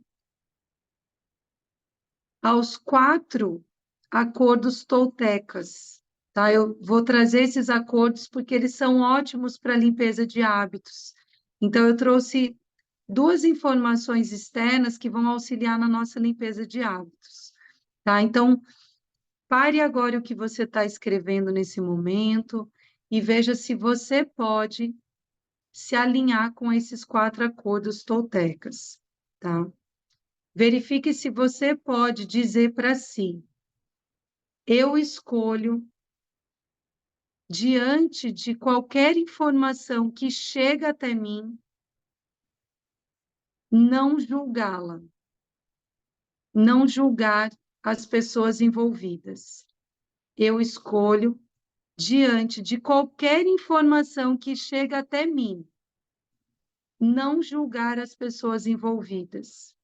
aos 4 acordos toltecas, tá? Eu vou trazer esses acordos porque eles são ótimos para limpeza de hábitos. Então, eu trouxe 2 informações externas que vão auxiliar na nossa limpeza de hábitos, tá? Então, pare agora o que você está escrevendo nesse momento e veja se você pode se alinhar com esses 4 acordos toltecas, tá? Verifique se você pode dizer para si: eu escolho, diante de qualquer informação que chega até mim, não julgá-la, não julgar as pessoas envolvidas. Eu escolho, diante de qualquer informação que chega até mim, não julgar as pessoas envolvidas.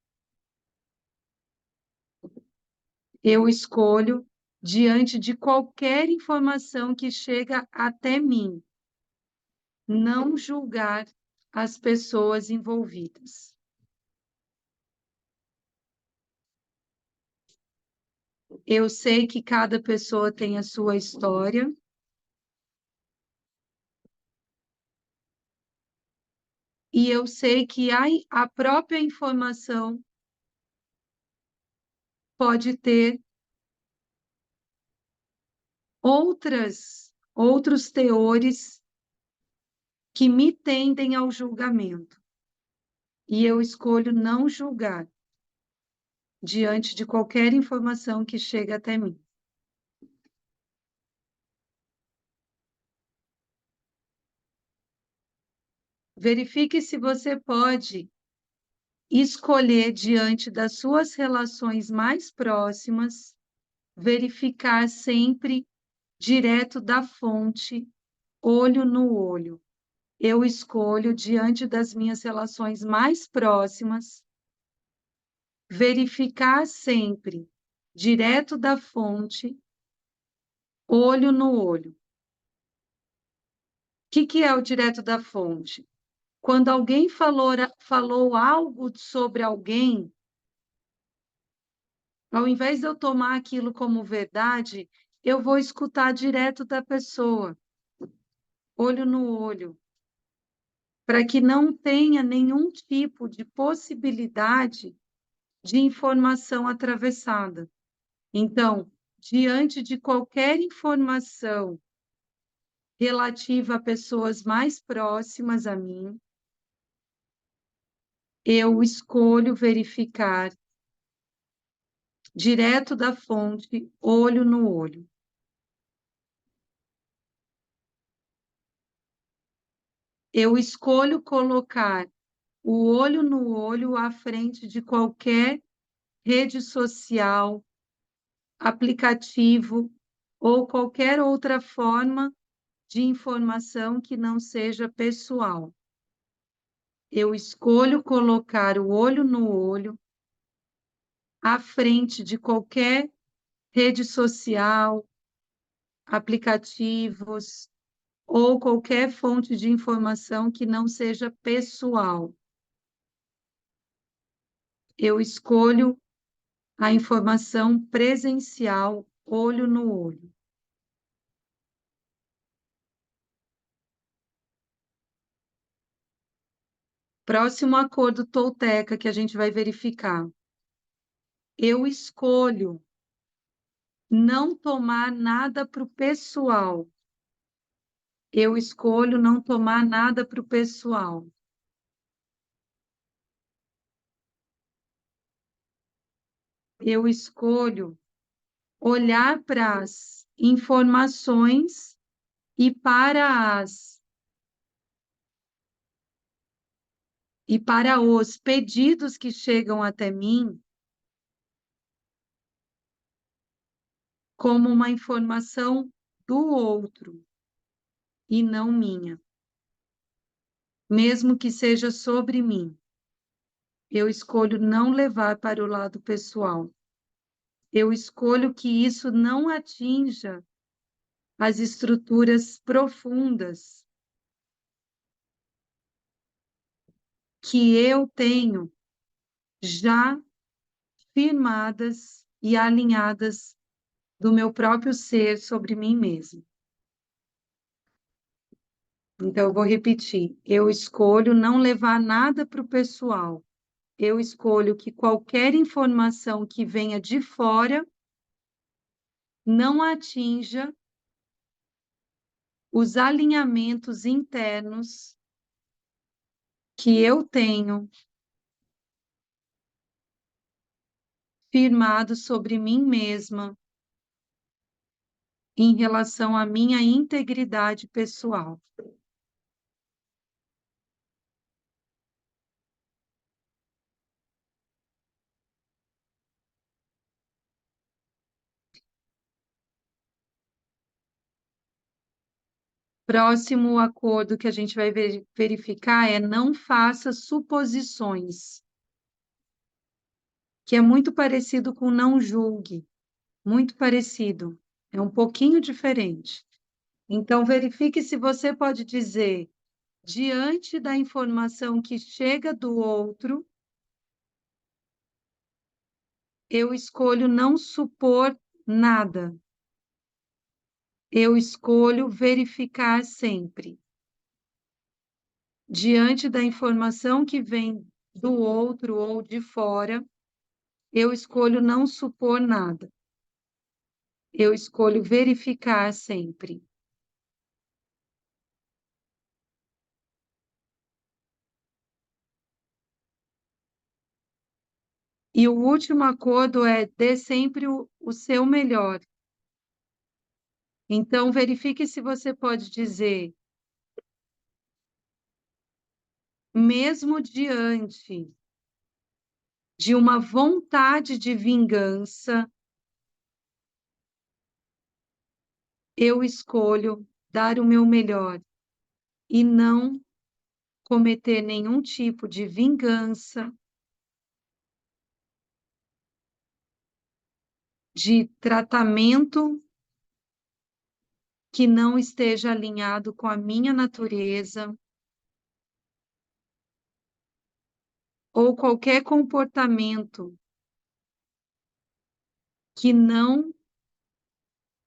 Eu escolho, diante de qualquer informação que chega até mim, não julgar as pessoas envolvidas. Eu sei que cada pessoa tem a sua história. E eu sei que a própria informação pode ter outros teores que me tendem ao julgamento. E eu escolho não julgar diante de qualquer informação que chega até mim. Verifique se você pode escolher, diante das suas relações mais próximas, verificar sempre direto da fonte, olho no olho. Eu escolho, diante das minhas relações mais próximas, verificar sempre, direto da fonte, olho no olho. O que é o direto da fonte? Quando alguém falou algo sobre alguém, ao invés de eu tomar aquilo como verdade, eu vou escutar direto da pessoa, olho no olho, para que não tenha nenhum tipo de possibilidade de informação atravessada. Então, diante de qualquer informação relativa a pessoas mais próximas a mim, eu escolho verificar direto da fonte, olho no olho. Eu escolho colocar o olho no olho à frente de qualquer rede social, aplicativo ou qualquer outra forma de informação que não seja pessoal. Eu escolho colocar o olho no olho à frente de qualquer rede social, aplicativos ou qualquer fonte de informação que não seja pessoal. Eu escolho a informação presencial, olho no olho. Próximo acordo tolteca que a gente vai verificar. Eu escolho não tomar nada para o pessoal. Eu escolho não tomar nada para o pessoal. Eu escolho olhar para as informações e para os pedidos que chegam até mim como uma informação do outro e não minha, mesmo que seja sobre mim. Eu escolho não levar para o lado pessoal. Eu escolho que isso não atinja as estruturas profundas que eu tenho já firmadas e alinhadas do meu próprio ser sobre mim mesmo. Então, eu vou repetir. Eu escolho não levar nada para o pessoal. Eu escolho que qualquer informação que venha de fora não atinja os alinhamentos internos que eu tenho firmado sobre mim mesma em relação à minha integridade pessoal. Próximo acordo que a gente vai verificar é não faça suposições, que é muito parecido com não julgue, muito parecido, é um pouquinho diferente. Então, verifique se você pode dizer, diante da informação que chega do outro, eu escolho não supor nada. Eu escolho verificar sempre. Diante da informação que vem do outro ou de fora, eu escolho não supor nada. Eu escolho verificar sempre. E o último acordo é dê sempre o seu melhor. Então, verifique se você pode dizer, mesmo diante de uma vontade de vingança, eu escolho dar o meu melhor e não cometer nenhum tipo de vingança, de tratamento que não esteja alinhado com a minha natureza, ou qualquer comportamento que não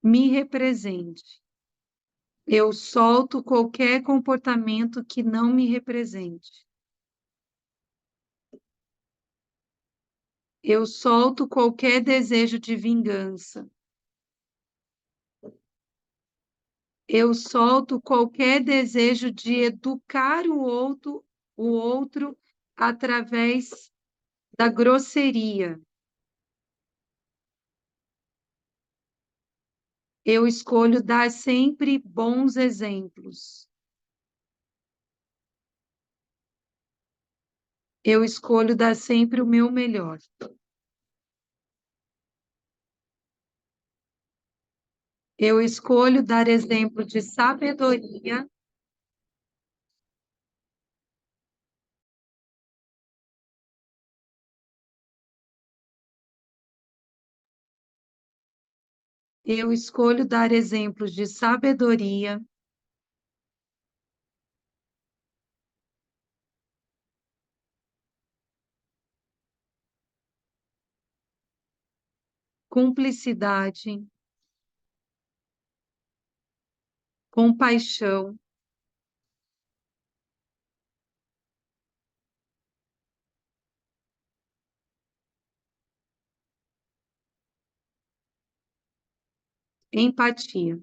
me represente. Eu solto qualquer comportamento que não me represente. Eu solto qualquer desejo de vingança. Eu solto qualquer desejo de educar o outro através da grosseria. Eu escolho dar sempre bons exemplos. Eu escolho dar sempre o meu melhor. Eu escolho dar exemplo de sabedoria. Eu escolho dar exemplos de sabedoria, cumplicidade, compaixão, empatia.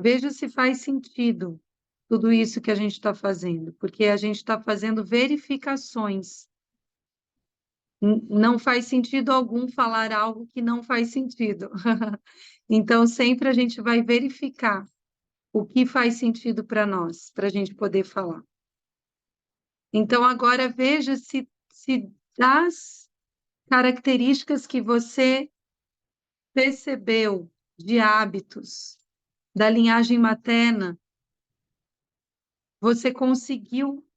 Veja se faz sentido tudo isso que a gente está fazendo, porque a gente está fazendo verificações. Não faz sentido algum falar algo que não faz sentido. Então, sempre a gente vai verificar o que faz sentido para nós, para a gente poder falar. Então, agora veja se das características que você percebeu de hábitos da linhagem materna, você conseguiu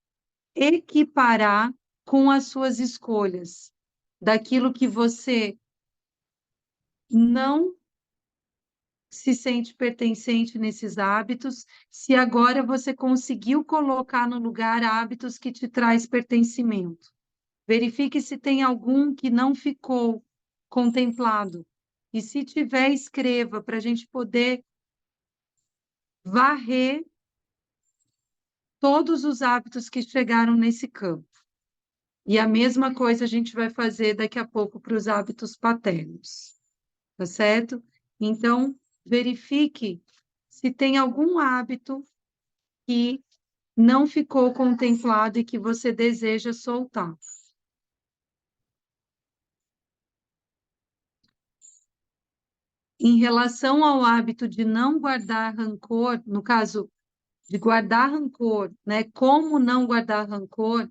equiparar com as suas escolhas, daquilo que você não se sente pertencente nesses hábitos, se agora você conseguiu colocar no lugar hábitos que te traz pertencimento. Verifique se tem algum que não ficou contemplado. E se tiver, escreva para a gente poder varrer todos os hábitos que chegaram nesse campo. E a mesma coisa a gente vai fazer daqui a pouco para os hábitos paternos, tá certo? Então, verifique se tem algum hábito que não ficou contemplado e que você deseja soltar. Em relação ao hábito de não guardar rancor, no caso de guardar rancor, né? Como não guardar rancor?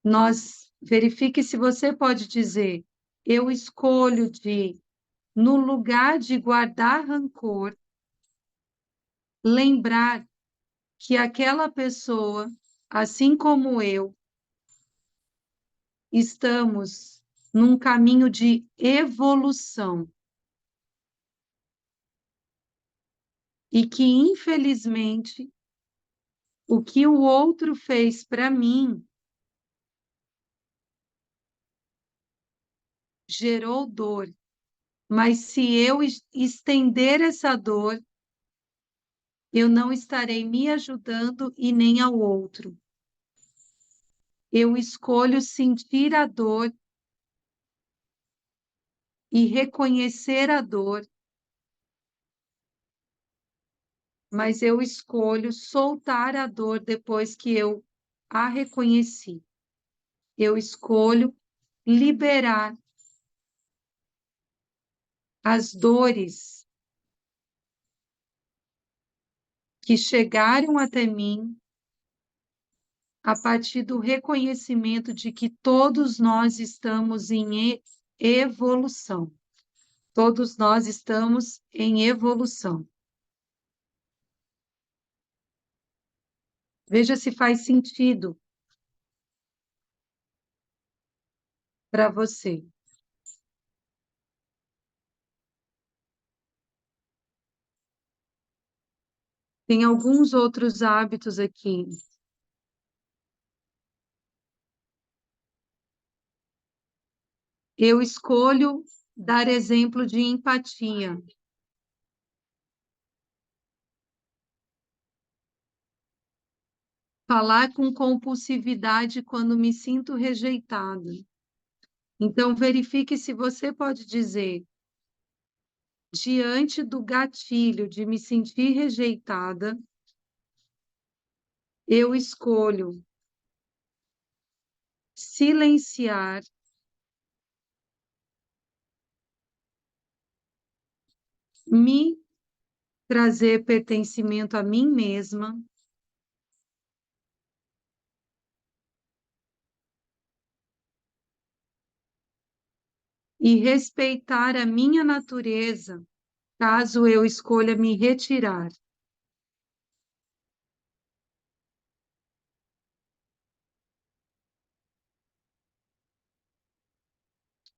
Nós verifique se você pode dizer, eu escolho de, no lugar de guardar rancor, lembrar que aquela pessoa, assim como eu, estamos num caminho de evolução e que, infelizmente, o que o outro fez para mim gerou dor, mas se eu estender essa dor, eu não estarei me ajudando e nem ao outro. Eu escolho sentir a dor e reconhecer a dor, mas eu escolho soltar a dor depois que eu a reconheci. Eu escolho liberar as dores que chegaram até mim a partir do reconhecimento de que todos nós estamos em evolução. Todos nós estamos em evolução. Veja se faz sentido para você. Tem alguns outros hábitos aqui. Eu escolho dar exemplo de empatia. Falar com compulsividade quando me sinto rejeitada. Então, verifique se você pode dizer, diante do gatilho de me sentir rejeitada, eu escolho silenciar, me trazer pertencimento a mim mesma e respeitar a minha natureza, caso eu escolha me retirar.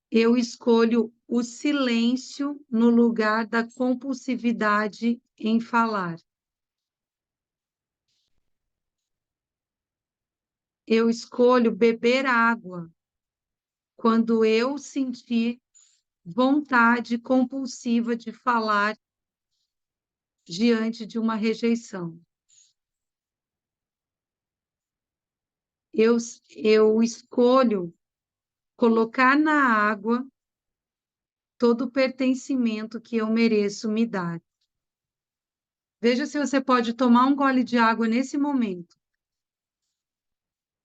Eu escolho o silêncio no lugar da compulsividade em falar. Eu escolho beber água quando eu sentir vontade compulsiva de falar diante de uma rejeição. Eu escolho colocar na água todo o pertencimento que eu mereço me dar. Veja se você pode tomar um gole de água nesse momento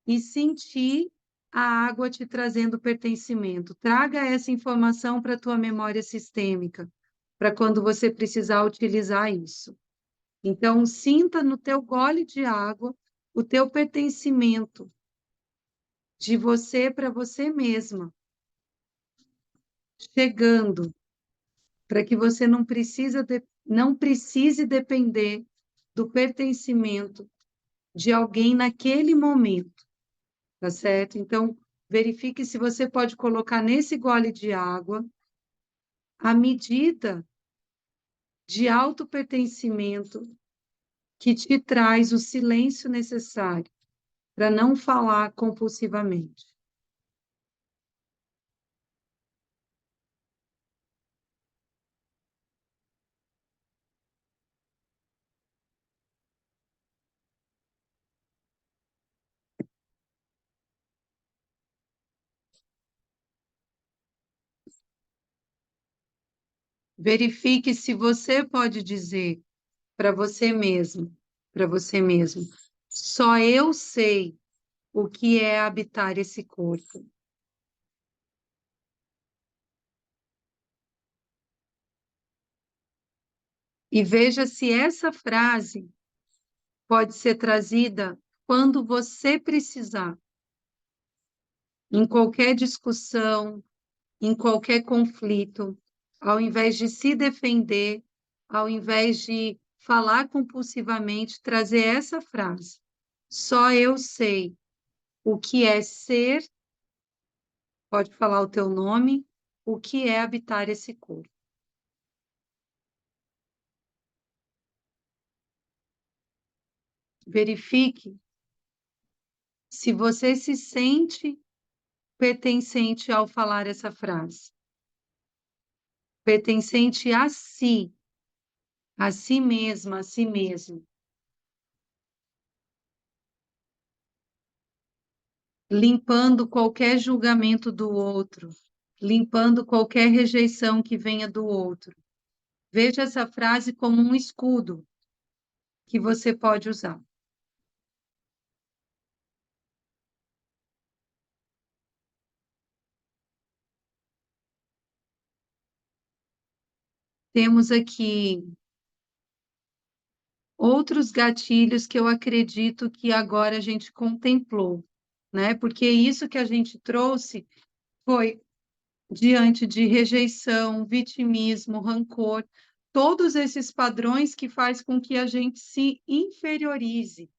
e sentir a água te trazendo pertencimento. Traga essa informação para a tua memória sistêmica, para quando você precisar utilizar isso. Então, sinta no teu gole de água o teu pertencimento de você para você mesma, chegando, para que você não precise depender do pertencimento de alguém naquele momento, tá certo? Então, verifique se você pode colocar nesse gole de água a medida de autopertencimento que te traz o silêncio necessário para não falar compulsivamente. Verifique se você pode dizer para você mesmo, só eu sei o que é habitar esse corpo. E veja se essa frase pode ser trazida quando você precisar, em qualquer discussão, em qualquer conflito, ao invés de se defender, ao invés de falar compulsivamente, trazer essa frase. Só eu sei o que é ser, pode falar o teu nome, o que é habitar esse corpo. Verifique se você se sente pertencente ao falar essa frase. Pertencente a si mesma, a si mesmo. Limpando qualquer julgamento do outro, limpando qualquer rejeição que venha do outro. Veja essa frase como um escudo que você pode usar. Temos aqui outros gatilhos que eu acredito que agora a gente contemplou, né? Porque isso que a gente trouxe foi diante de rejeição, vitimismo, rancor, todos esses padrões que faz com que a gente se inferiorize.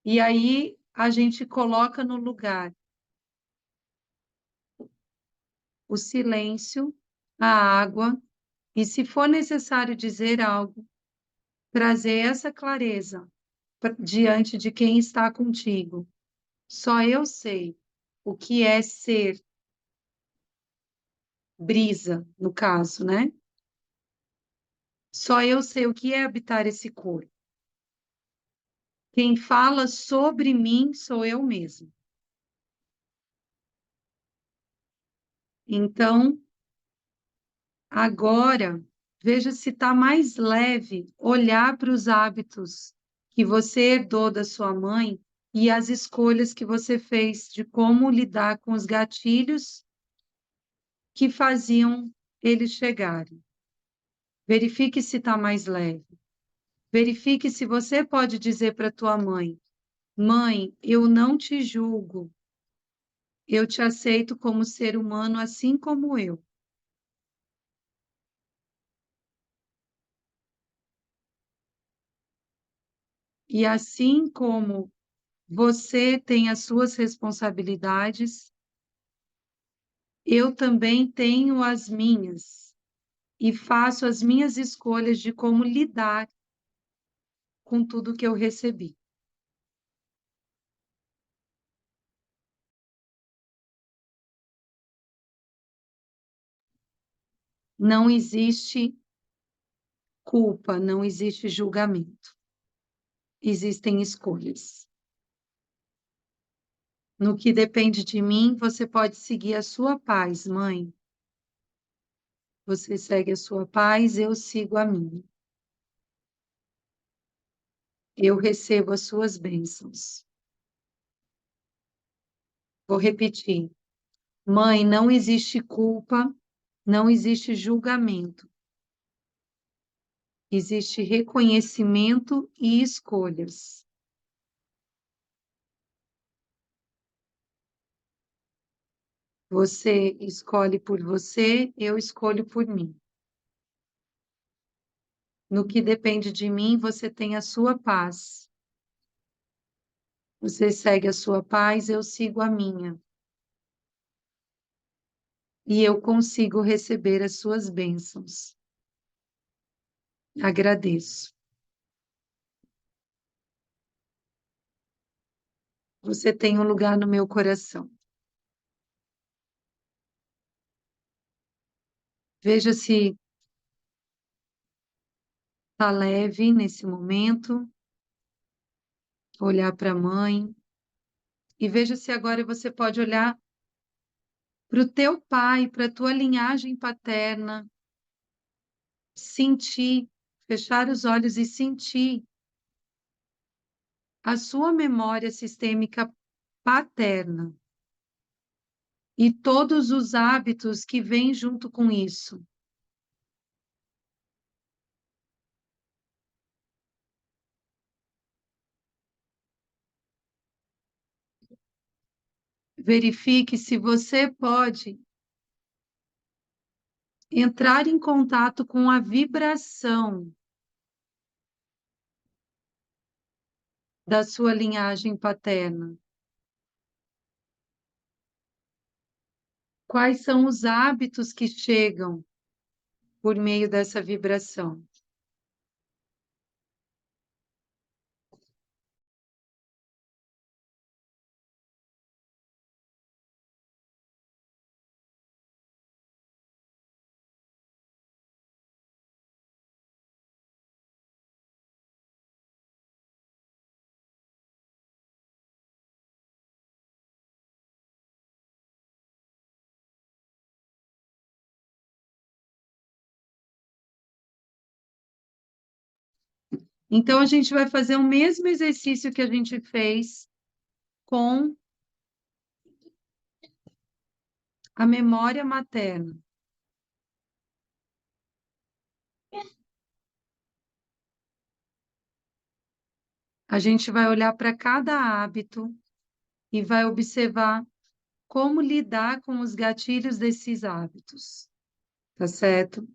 E aí a gente coloca no lugar o silêncio, a água, e se for necessário dizer algo, trazer essa clareza diante de quem está contigo. Só eu sei o que é ser brisa, no caso, né? Só eu sei o que é habitar esse corpo. Quem fala sobre mim sou eu mesmo. Então, agora, veja se está mais leve olhar para os hábitos que você herdou da sua mãe e as escolhas que você fez de como lidar com os gatilhos que faziam eles chegarem. Verifique se está mais leve. Verifique se você pode dizer para tua mãe: Mãe, eu não te julgo. Eu te aceito como ser humano assim como eu. E assim como você tem as suas responsabilidades, eu também tenho as minhas e faço as minhas escolhas de como lidar com tudo que eu recebi. Não existe culpa, não existe julgamento. Existem escolhas. No que depende de mim, você pode seguir a sua paz, mãe. Você segue a sua paz, eu sigo a minha. Eu recebo as suas bênçãos. Vou repetir. Mãe, não existe culpa, não existe julgamento. Existe reconhecimento e escolhas. Você escolhe por você, eu escolho por mim. No que depende de mim, você tem a sua paz. Você segue a sua paz, eu sigo a minha. E eu consigo receber as suas bênçãos. Agradeço. Você tem um lugar no meu coração. Veja se está leve nesse momento. Olhar para a mãe. E veja se agora você pode olhar para o teu pai, para a tua linhagem paterna, sentir, fechar os olhos e sentir a sua memória sistêmica paterna e todos os hábitos que vêm junto com isso. Verifique se você pode entrar em contato com a vibração da sua linhagem paterna. Quais são os hábitos que chegam por meio dessa vibração? Então, a gente vai fazer o mesmo exercício que a gente fez com a memória materna. A gente vai olhar para cada hábito e vai observar como lidar com os gatilhos desses hábitos, tá certo?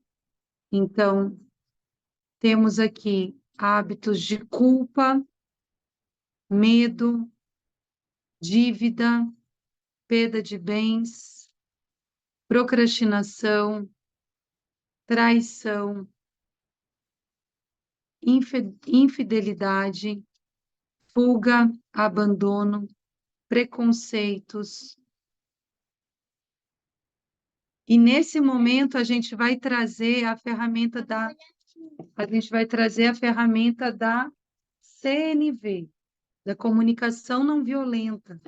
Então, temos aqui hábitos de culpa, medo, dívida, perda de bens, procrastinação, traição, infidelidade, fuga, abandono, preconceitos. E nesse momento a gente vai trazer a ferramenta da CNV, da comunicação não violenta,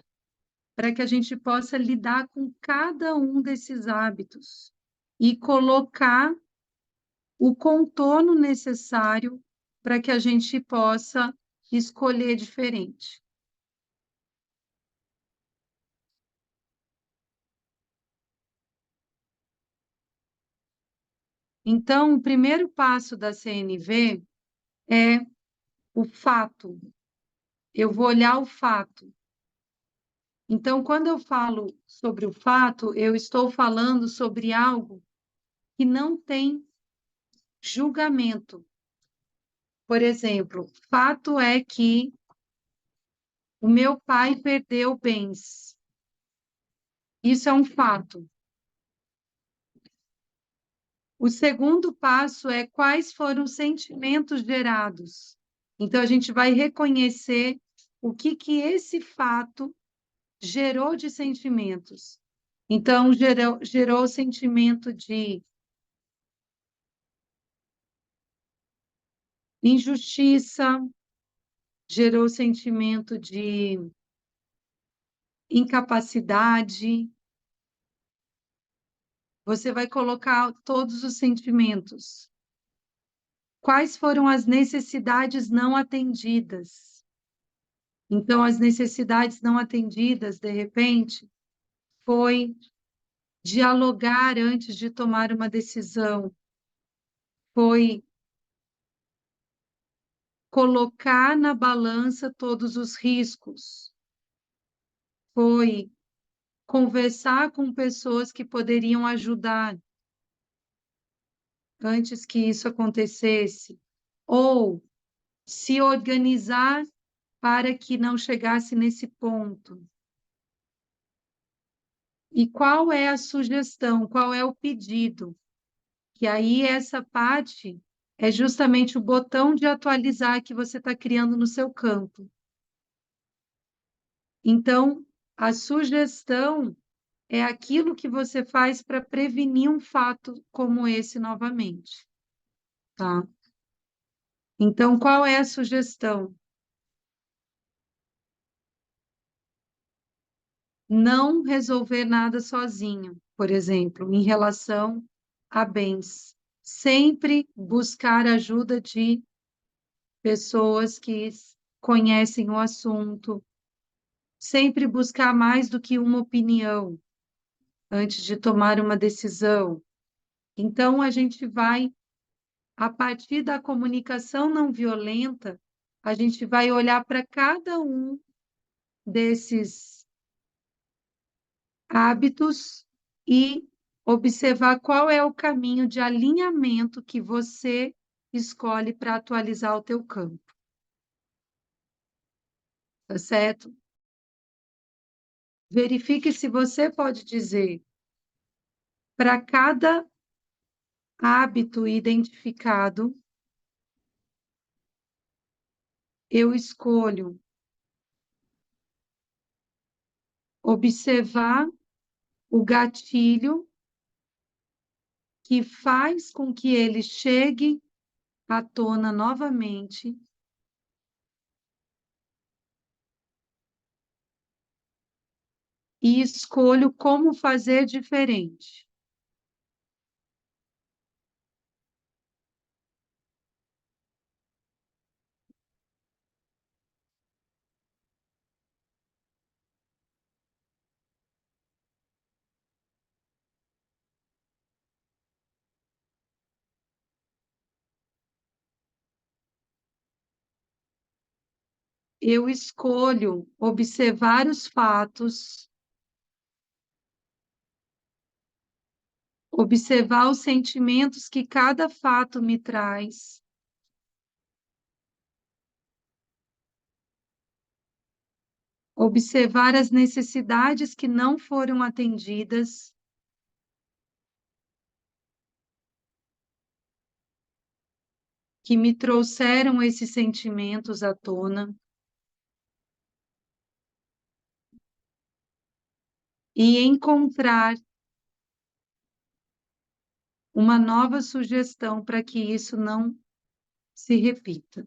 para que a gente possa lidar com cada um desses hábitos e colocar o contorno necessário para que a gente possa escolher diferente. Então, o primeiro passo da CNV é o fato. Eu vou olhar o fato. Então, quando eu falo sobre o fato, eu estou falando sobre algo que não tem julgamento. Por exemplo, fato é que o meu pai perdeu bens. Isso é um fato. O segundo passo é quais foram os sentimentos gerados. Então, a gente vai reconhecer o que esse fato gerou de sentimentos. Então, gerou o sentimento de injustiça, gerou o sentimento de incapacidade. Você vai colocar todos os sentimentos. Quais foram as necessidades não atendidas? Então, as necessidades não atendidas, de repente, foi dialogar antes de tomar uma decisão, foi colocar na balança todos os riscos, foi conversar com pessoas que poderiam ajudar antes que isso acontecesse, ou se organizar para que não chegasse nesse ponto. E qual é a sugestão, qual é o pedido? Que aí essa parte é justamente o botão de atualizar que você está criando no seu campo. Então, a sugestão é aquilo que você faz para prevenir um fato como esse novamente, tá? Então, qual é a sugestão? Não resolver nada sozinho, por exemplo, em relação a bens. sempre buscar ajuda de pessoas que conhecem o assunto, sempre buscar mais do que uma opinião antes de tomar uma decisão. Então, a gente vai, a partir da comunicação não violenta, a gente vai olhar para cada um desses hábitos e observar qual é o caminho de alinhamento que você escolhe para atualizar o teu campo. Tá certo? Verifique se você pode dizer para cada hábito identificado, eu escolho observar o gatilho que faz com que ele chegue à tona novamente e escolho como fazer diferente. Eu escolho observar os fatos, observar os sentimentos que cada fato me traz, observar as necessidades que não foram atendidas, que me trouxeram esses sentimentos à tona, e encontrar uma nova sugestão para que isso não se repita.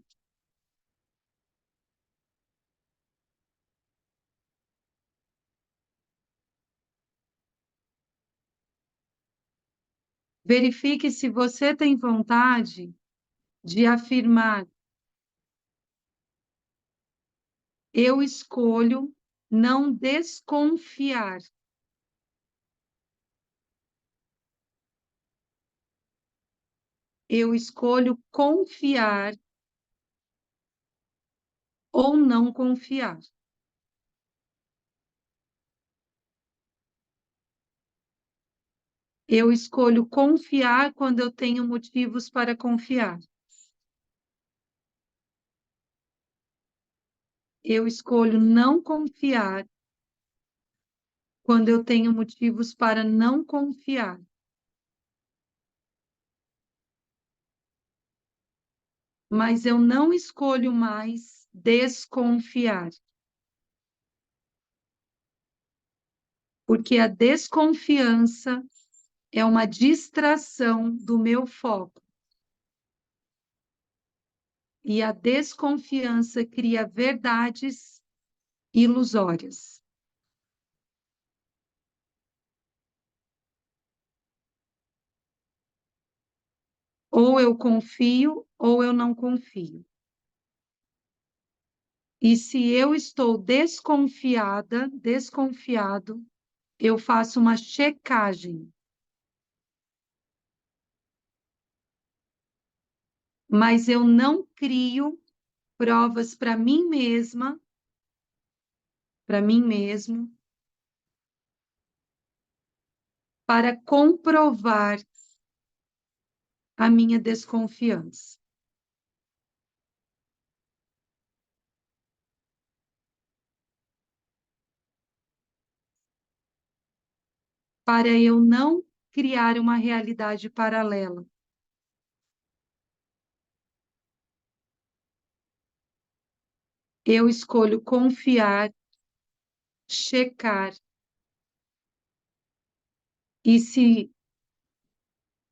Verifique se você tem vontade de afirmar: eu escolho não desconfiar. Eu escolho confiar ou não confiar. Eu escolho confiar quando eu tenho motivos para confiar. Eu escolho não confiar quando eu tenho motivos para não confiar. Mas eu não escolho mais desconfiar. Porque a desconfiança é uma distração do meu foco. E a desconfiança cria verdades ilusórias. Ou eu confio, ou eu não confio. E se eu estou desconfiada, desconfiado, eu faço uma checagem. Mas eu não crio provas para mim mesma, para mim mesmo, para comprovar a minha desconfiança. Para eu não criar uma realidade paralela. Eu escolho confiar, checar, e, se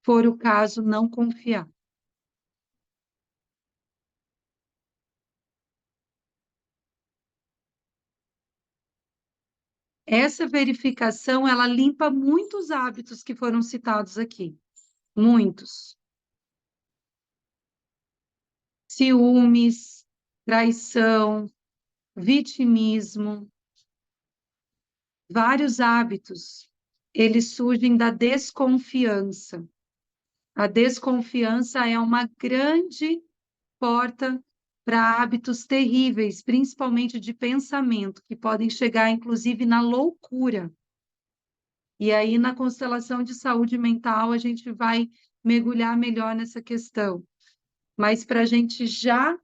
for o caso, não confiar. Essa verificação, ela limpa muitos hábitos que foram citados aqui. Muitos. ciúmes, traição, vitimismo, vários hábitos, eles surgem da desconfiança. A desconfiança é uma grande porta para hábitos terríveis, principalmente de pensamento, que podem chegar, inclusive, na loucura. E aí, na constelação de saúde mental, a gente vai mergulhar melhor nessa questão. Mas para a gente já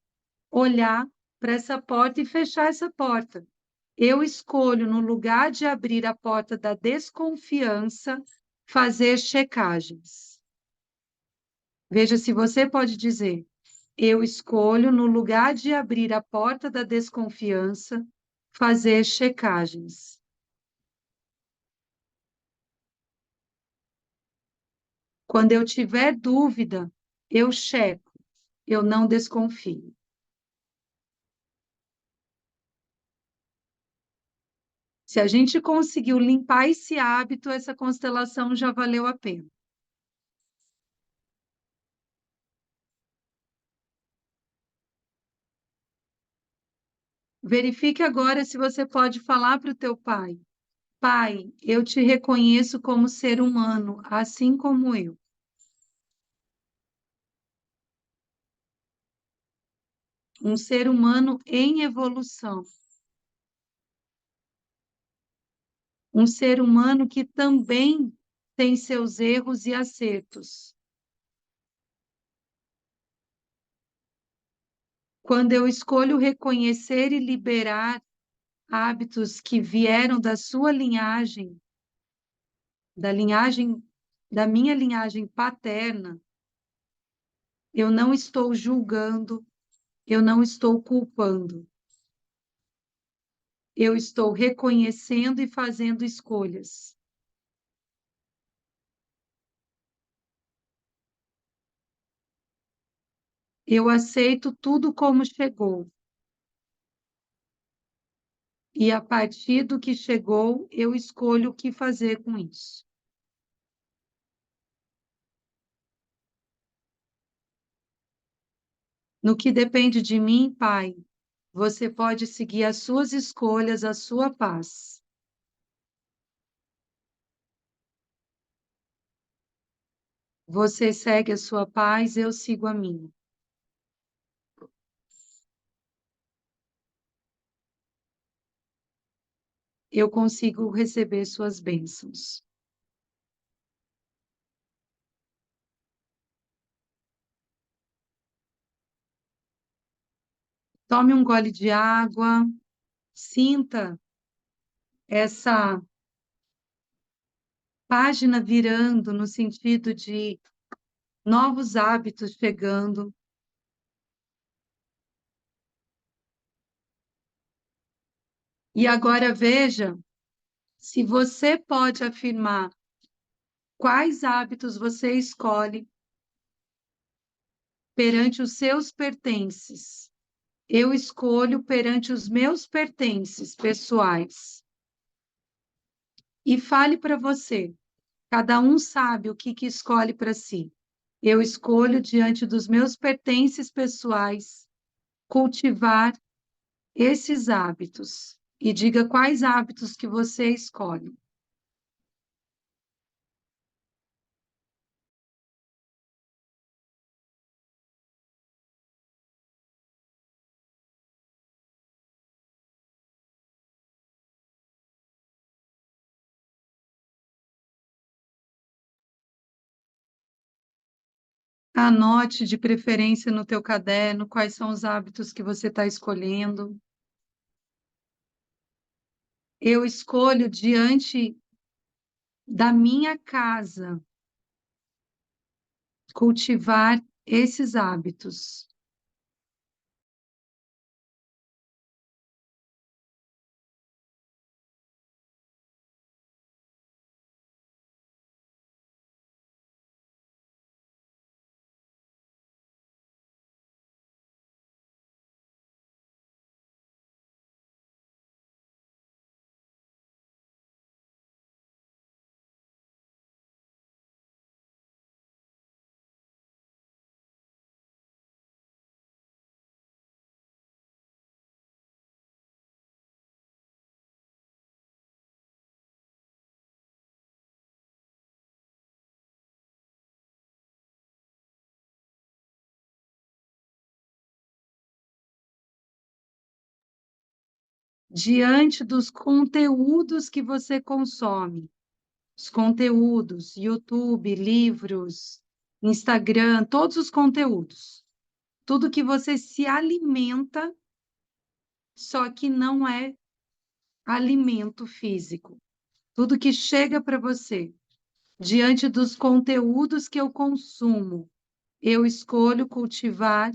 olhar para essa porta e fechar essa porta. Eu escolho, no lugar de abrir a porta da desconfiança, fazer checagens. Veja se você pode dizer: eu escolho, no lugar de abrir a porta da desconfiança, fazer checagens. Quando eu tiver dúvida, eu checo, eu não desconfio. Se a gente conseguiu limpar esse hábito, essa constelação já valeu a pena. Verifique agora se você pode falar para o teu pai: Pai, eu te reconheço como ser humano, assim como eu. Um ser humano em evolução. Um ser humano que também tem seus erros e acertos. Quando eu escolho reconhecer e liberar hábitos que vieram da sua linhagem, da minha linhagem paterna, eu não estou julgando, eu não estou culpando. Eu estou reconhecendo e fazendo escolhas. Eu aceito tudo como chegou. E a partir do que chegou, eu escolho o que fazer com isso. No que depende de mim, Pai, você pode seguir as suas escolhas, a sua paz. Você segue a sua paz, eu sigo a minha. Eu consigo receber suas bênçãos. Tome um gole de água, sinta essa página virando no sentido de novos hábitos chegando. E agora veja se você pode afirmar quais hábitos você escolhe perante os seus pertences. Eu escolho perante os meus pertences pessoais. E fale para você. Cada um sabe o que escolhe para si. Eu escolho, diante dos meus pertences pessoais, cultivar esses hábitos. E diga quais hábitos que você escolhe. Anote de preferência no teu caderno quais são os hábitos que você está escolhendo. Eu escolho diante da minha casa cultivar esses hábitos. diante dos conteúdos que você consome, os conteúdos, YouTube, livros, Instagram, todos os conteúdos, tudo que você se alimenta, só que não é alimento físico. Tudo que chega para você, diante dos conteúdos que eu consumo, eu escolho cultivar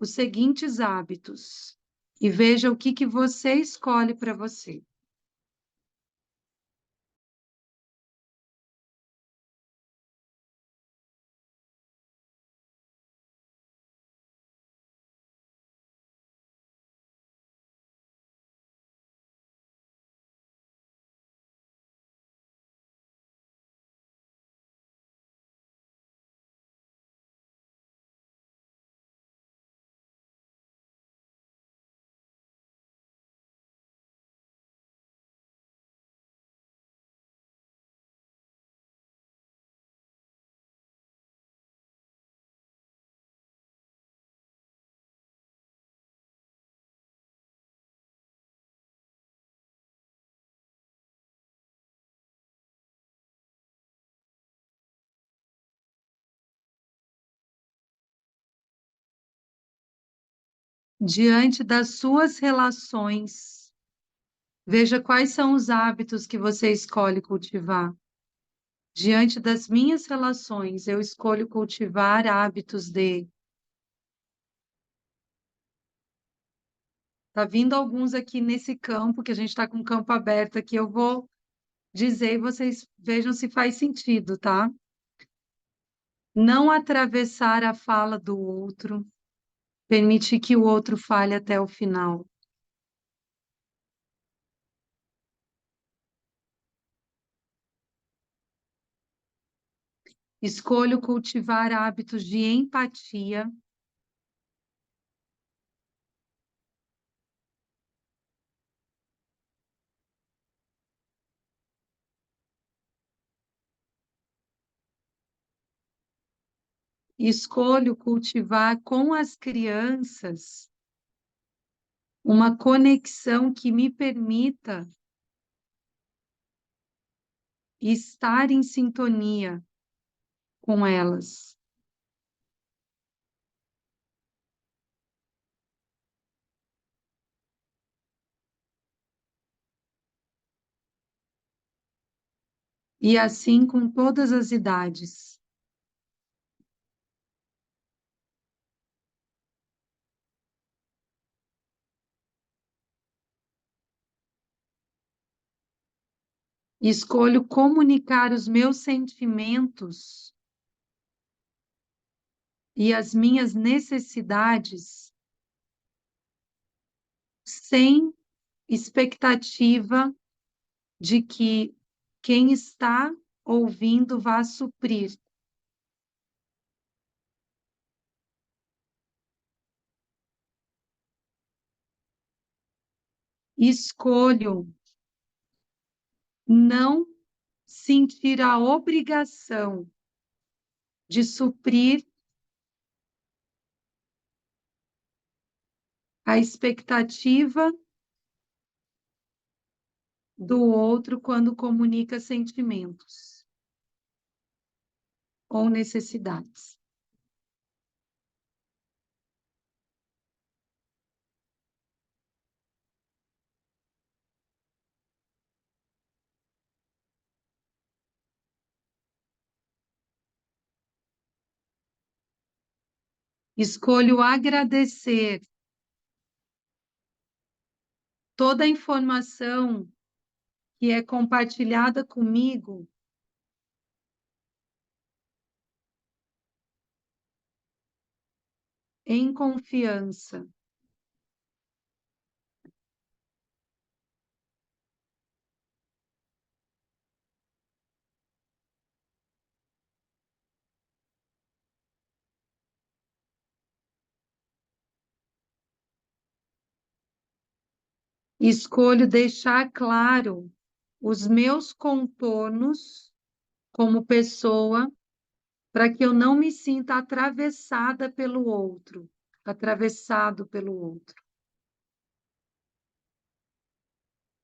os seguintes hábitos e veja o que você escolhe para você. Diante das suas relações, veja quais são os hábitos que você escolhe cultivar. Diante das minhas relações, eu escolho cultivar hábitos de. Tá vindo alguns aqui nesse campo, que a gente está com o campo aberto aqui, eu vou dizer e vocês vejam se faz sentido, tá? Não atravessar a fala do outro, permitir que o outro fale até o final. Escolho cultivar hábitos de empatia. Escolho cultivar com as crianças uma conexão que me permita estar em sintonia com elas. E assim com todas as idades. Escolho comunicar os meus sentimentos e as minhas necessidades sem expectativa de que quem está ouvindo vá suprir. Escolho não sentir a obrigação de suprir a expectativa do outro quando comunica sentimentos ou necessidades. Escolho agradecer toda a informação que é compartilhada comigo em confiança. Escolho deixar claro os meus contornos como pessoa, para que eu não me sinta atravessada pelo outro, atravessado pelo outro.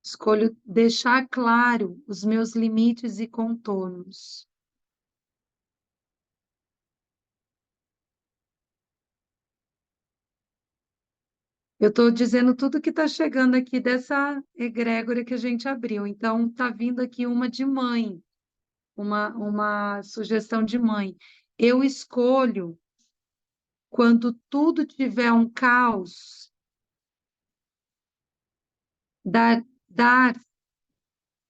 Escolho deixar claro os meus limites e contornos. Eu estou dizendo tudo que está chegando aqui dessa egrégora que a gente abriu. Então, está vindo aqui uma de mãe, uma sugestão de mãe. Eu escolho, quando tudo tiver um caos, dar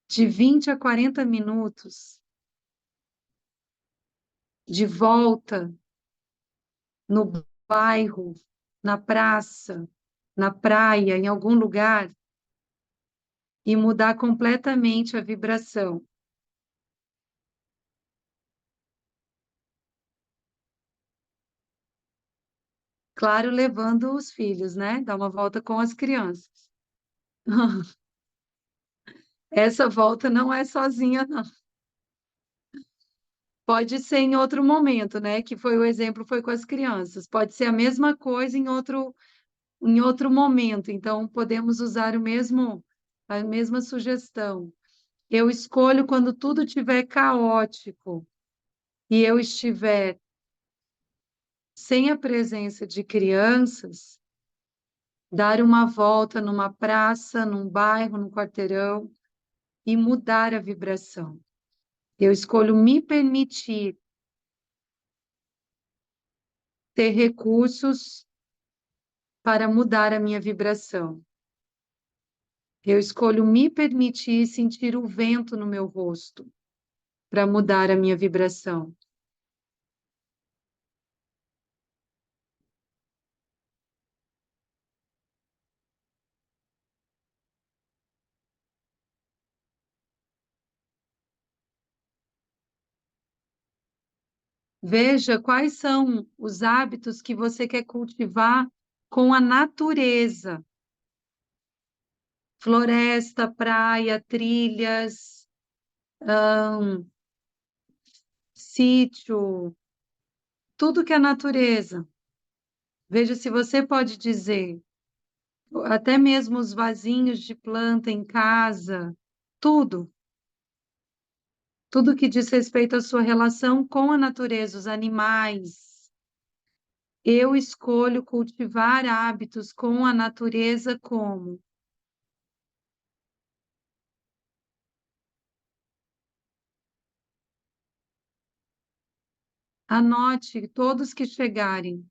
de 20 a 40 minutos de volta no bairro, na praça, na praia, em algum lugar, e mudar completamente a vibração. Claro, levando os filhos, né? Dar uma volta com as crianças. Essa volta não é sozinha, não. Pode ser em outro momento, né? Que foi o exemplo, foi com as crianças. Pode ser a mesma coisa em outro momento. Então, podemos usar a mesma sugestão. Eu escolho quando tudo estiver caótico e eu estiver sem a presença de crianças, dar uma volta numa praça, num bairro, num quarteirão e mudar a vibração. Eu escolho me permitir ter recursos para mudar a minha vibração. Eu escolho me permitir sentir o vento no meu rosto para mudar a minha vibração. Veja quais são os hábitos que você quer cultivar com a natureza. Floresta, praia, trilhas, sítio, tudo que é natureza. Veja se você pode dizer, até mesmo os vasinhos de planta em casa, tudo, tudo que diz respeito à sua relação com a natureza, os animais. Eu escolho cultivar hábitos com a natureza como anote todos que chegarem.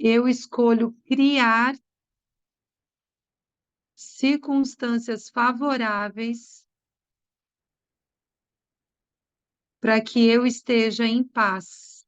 Eu escolho criar circunstâncias favoráveis para que eu esteja em paz.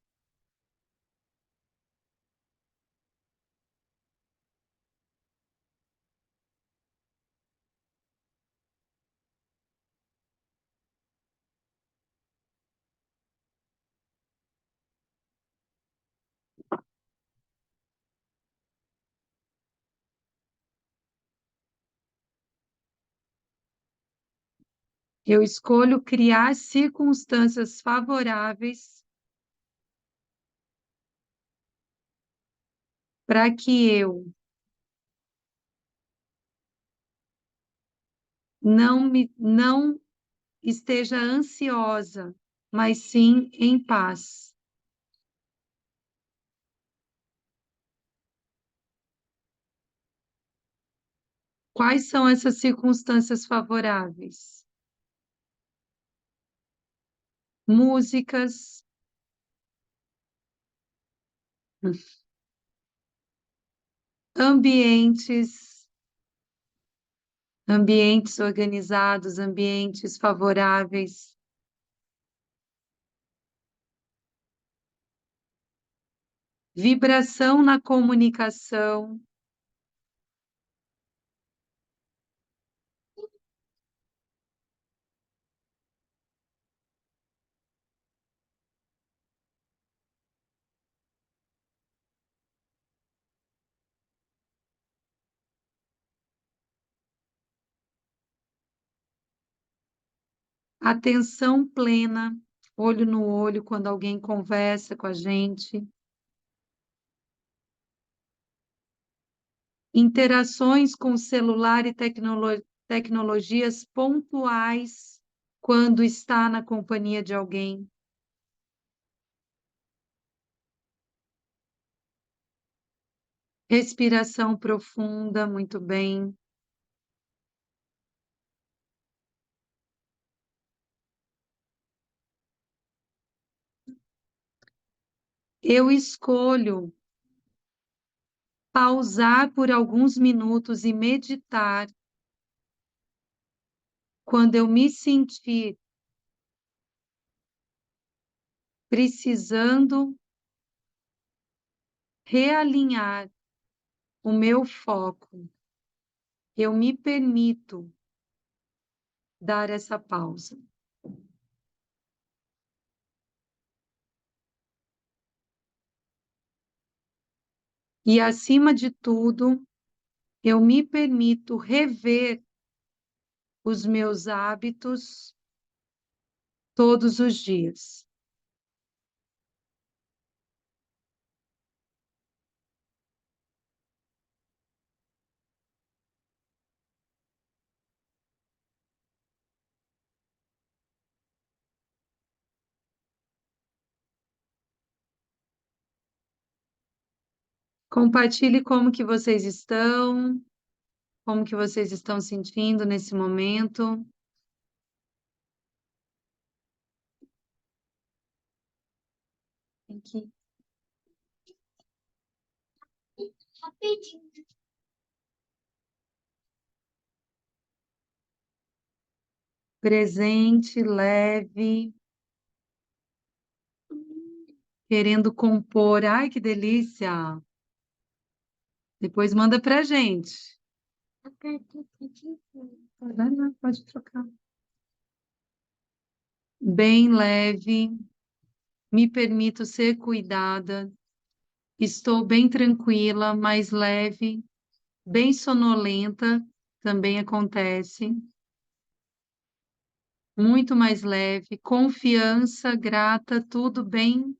Eu escolho criar circunstâncias favoráveis para que eu não esteja ansiosa, mas sim em paz. Quais são essas circunstâncias favoráveis? Músicas, ambientes, ambientes organizados, ambientes favoráveis. Vibração na comunicação. Atenção plena, olho no olho quando alguém conversa com a gente. Interações com o celular e tecnologias pontuais quando está na companhia de alguém. Respiração profunda, muito bem. Eu escolho pausar por alguns minutos e meditar quando eu me sentir precisando realinhar o meu foco. Eu me permito dar essa pausa. E, acima de tudo, eu me permito rever os meus hábitos todos os dias. Compartilhe como que vocês estão sentindo nesse momento. Aqui. Presente, leve, querendo compor. Ai, que delícia! Depois manda pra gente. Vai lá, pode trocar. Bem leve, me permito ser cuidada, estou bem tranquila, mais leve, bem sonolenta, também acontece. Muito mais leve, confiança, grata, tudo bem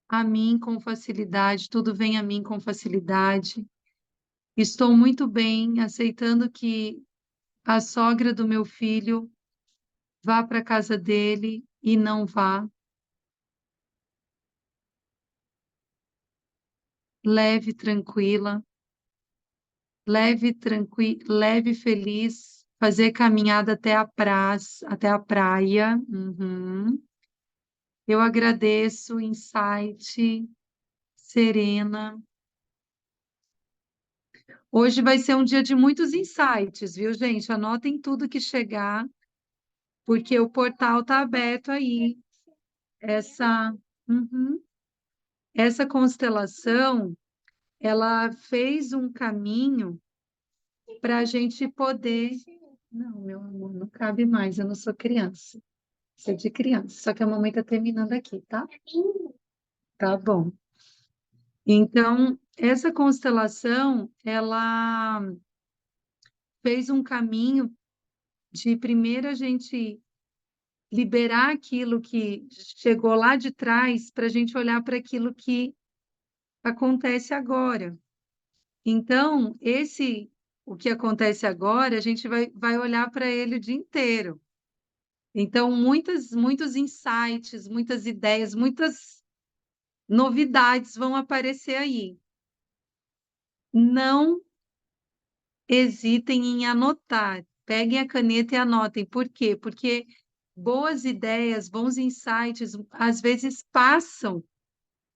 a mim com facilidade, tudo vem a mim com facilidade. Estou muito bem, aceitando que a sogra do meu filho vá para a casa dele e não vá. Leve, tranquila, leve, feliz, fazer caminhada até a praia. Uhum. Eu agradeço, insight, serena. Hoje vai ser um dia de muitos insights, viu, gente? Anotem tudo que chegar, porque o portal está aberto aí. Essa, uhum. Essa constelação, ela fez um caminho para a gente poder. Não, meu amor, não cabe mais, eu não sou criança. Isso é de criança, só que a mamãe está terminando aqui, tá? Tá bom. Então, essa constelação, ela fez um caminho de primeiro a gente liberar aquilo que chegou lá de trás para a gente olhar para aquilo que acontece agora. Então, o que acontece agora, a gente vai olhar para ele o dia inteiro. Então, muitos insights, muitas ideias, muitas novidades vão aparecer aí. Não hesitem em anotar. Peguem a caneta e anotem. Por quê? Porque boas ideias, bons insights, às vezes passam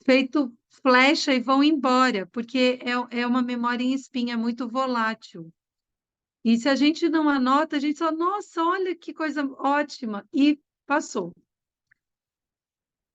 feito flecha e vão embora, porque é uma memória em espinha muito volátil. E se a gente não anota, a gente só, nossa, olha que coisa ótima, e passou.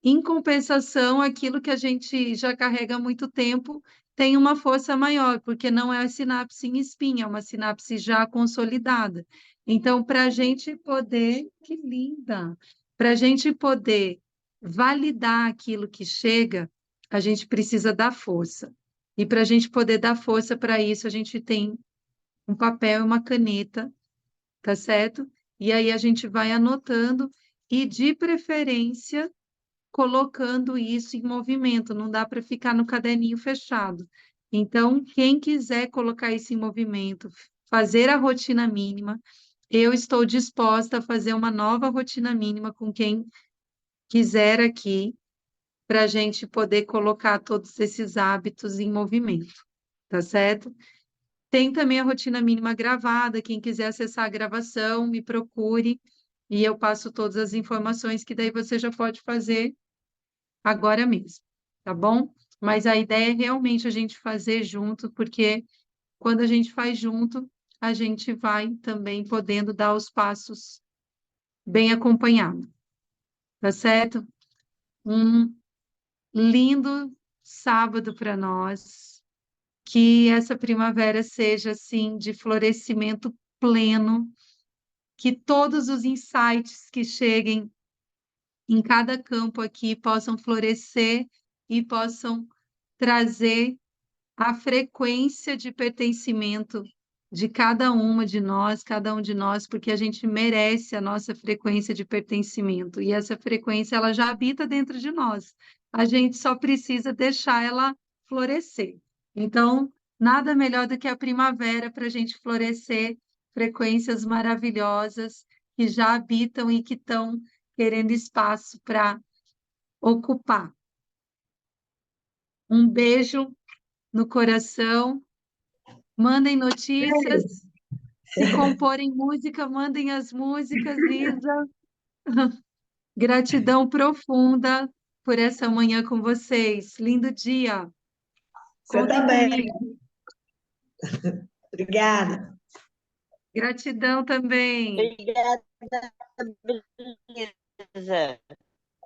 Em compensação, aquilo que a gente já carrega há muito tempo tem uma força maior, porque não é a sinapse em espinha, é uma sinapse já consolidada. Então, para a gente poder, que linda! Para a gente poder validar aquilo que chega, a gente precisa dar força. E para a gente poder dar força para isso, a gente tem um papel e uma caneta, tá certo? E aí a gente vai anotando e, de preferência, colocando isso em movimento, não dá para ficar no caderninho fechado. Então, quem quiser colocar isso em movimento, fazer a rotina mínima, eu estou disposta a fazer uma nova rotina mínima com quem quiser aqui, para a gente poder colocar todos esses hábitos em movimento, tá certo? Tem também a rotina mínima gravada, quem quiser acessar a gravação, me procure e eu passo todas as informações que daí você já pode fazer agora mesmo, tá bom? Mas a ideia é realmente a gente fazer junto, porque quando a gente faz junto, a gente vai também podendo dar os passos bem acompanhado, tá certo? Um lindo sábado para nós, que essa primavera seja assim de florescimento pleno, que todos os insights que cheguem em cada campo aqui possam florescer e possam trazer a frequência de pertencimento de cada um de nós, porque a gente merece a nossa frequência de pertencimento, e essa frequência ela já habita dentro de nós. A gente só precisa deixar ela florescer. Então, nada melhor do que a primavera para a gente florescer frequências maravilhosas que já habitam e que estão querendo espaço para ocupar. Um beijo no coração. Mandem notícias. Se comporem música, mandem as músicas, Isa. Gratidão profunda por essa manhã com vocês. Lindo dia.
Você
Contem
também.
comigo.
Obrigada.
Gratidão também.
Obrigada, Beleza.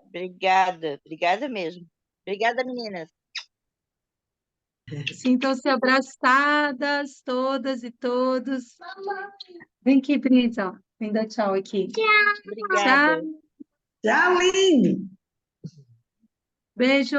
Obrigada, obrigada mesmo. Obrigada, meninas.
Sintam-se abraçadas, todas e todos. Vem aqui, Brisa. Vem dar tchau aqui.
Obrigada.
Tchau.
Tchau, lindo.
Beijo.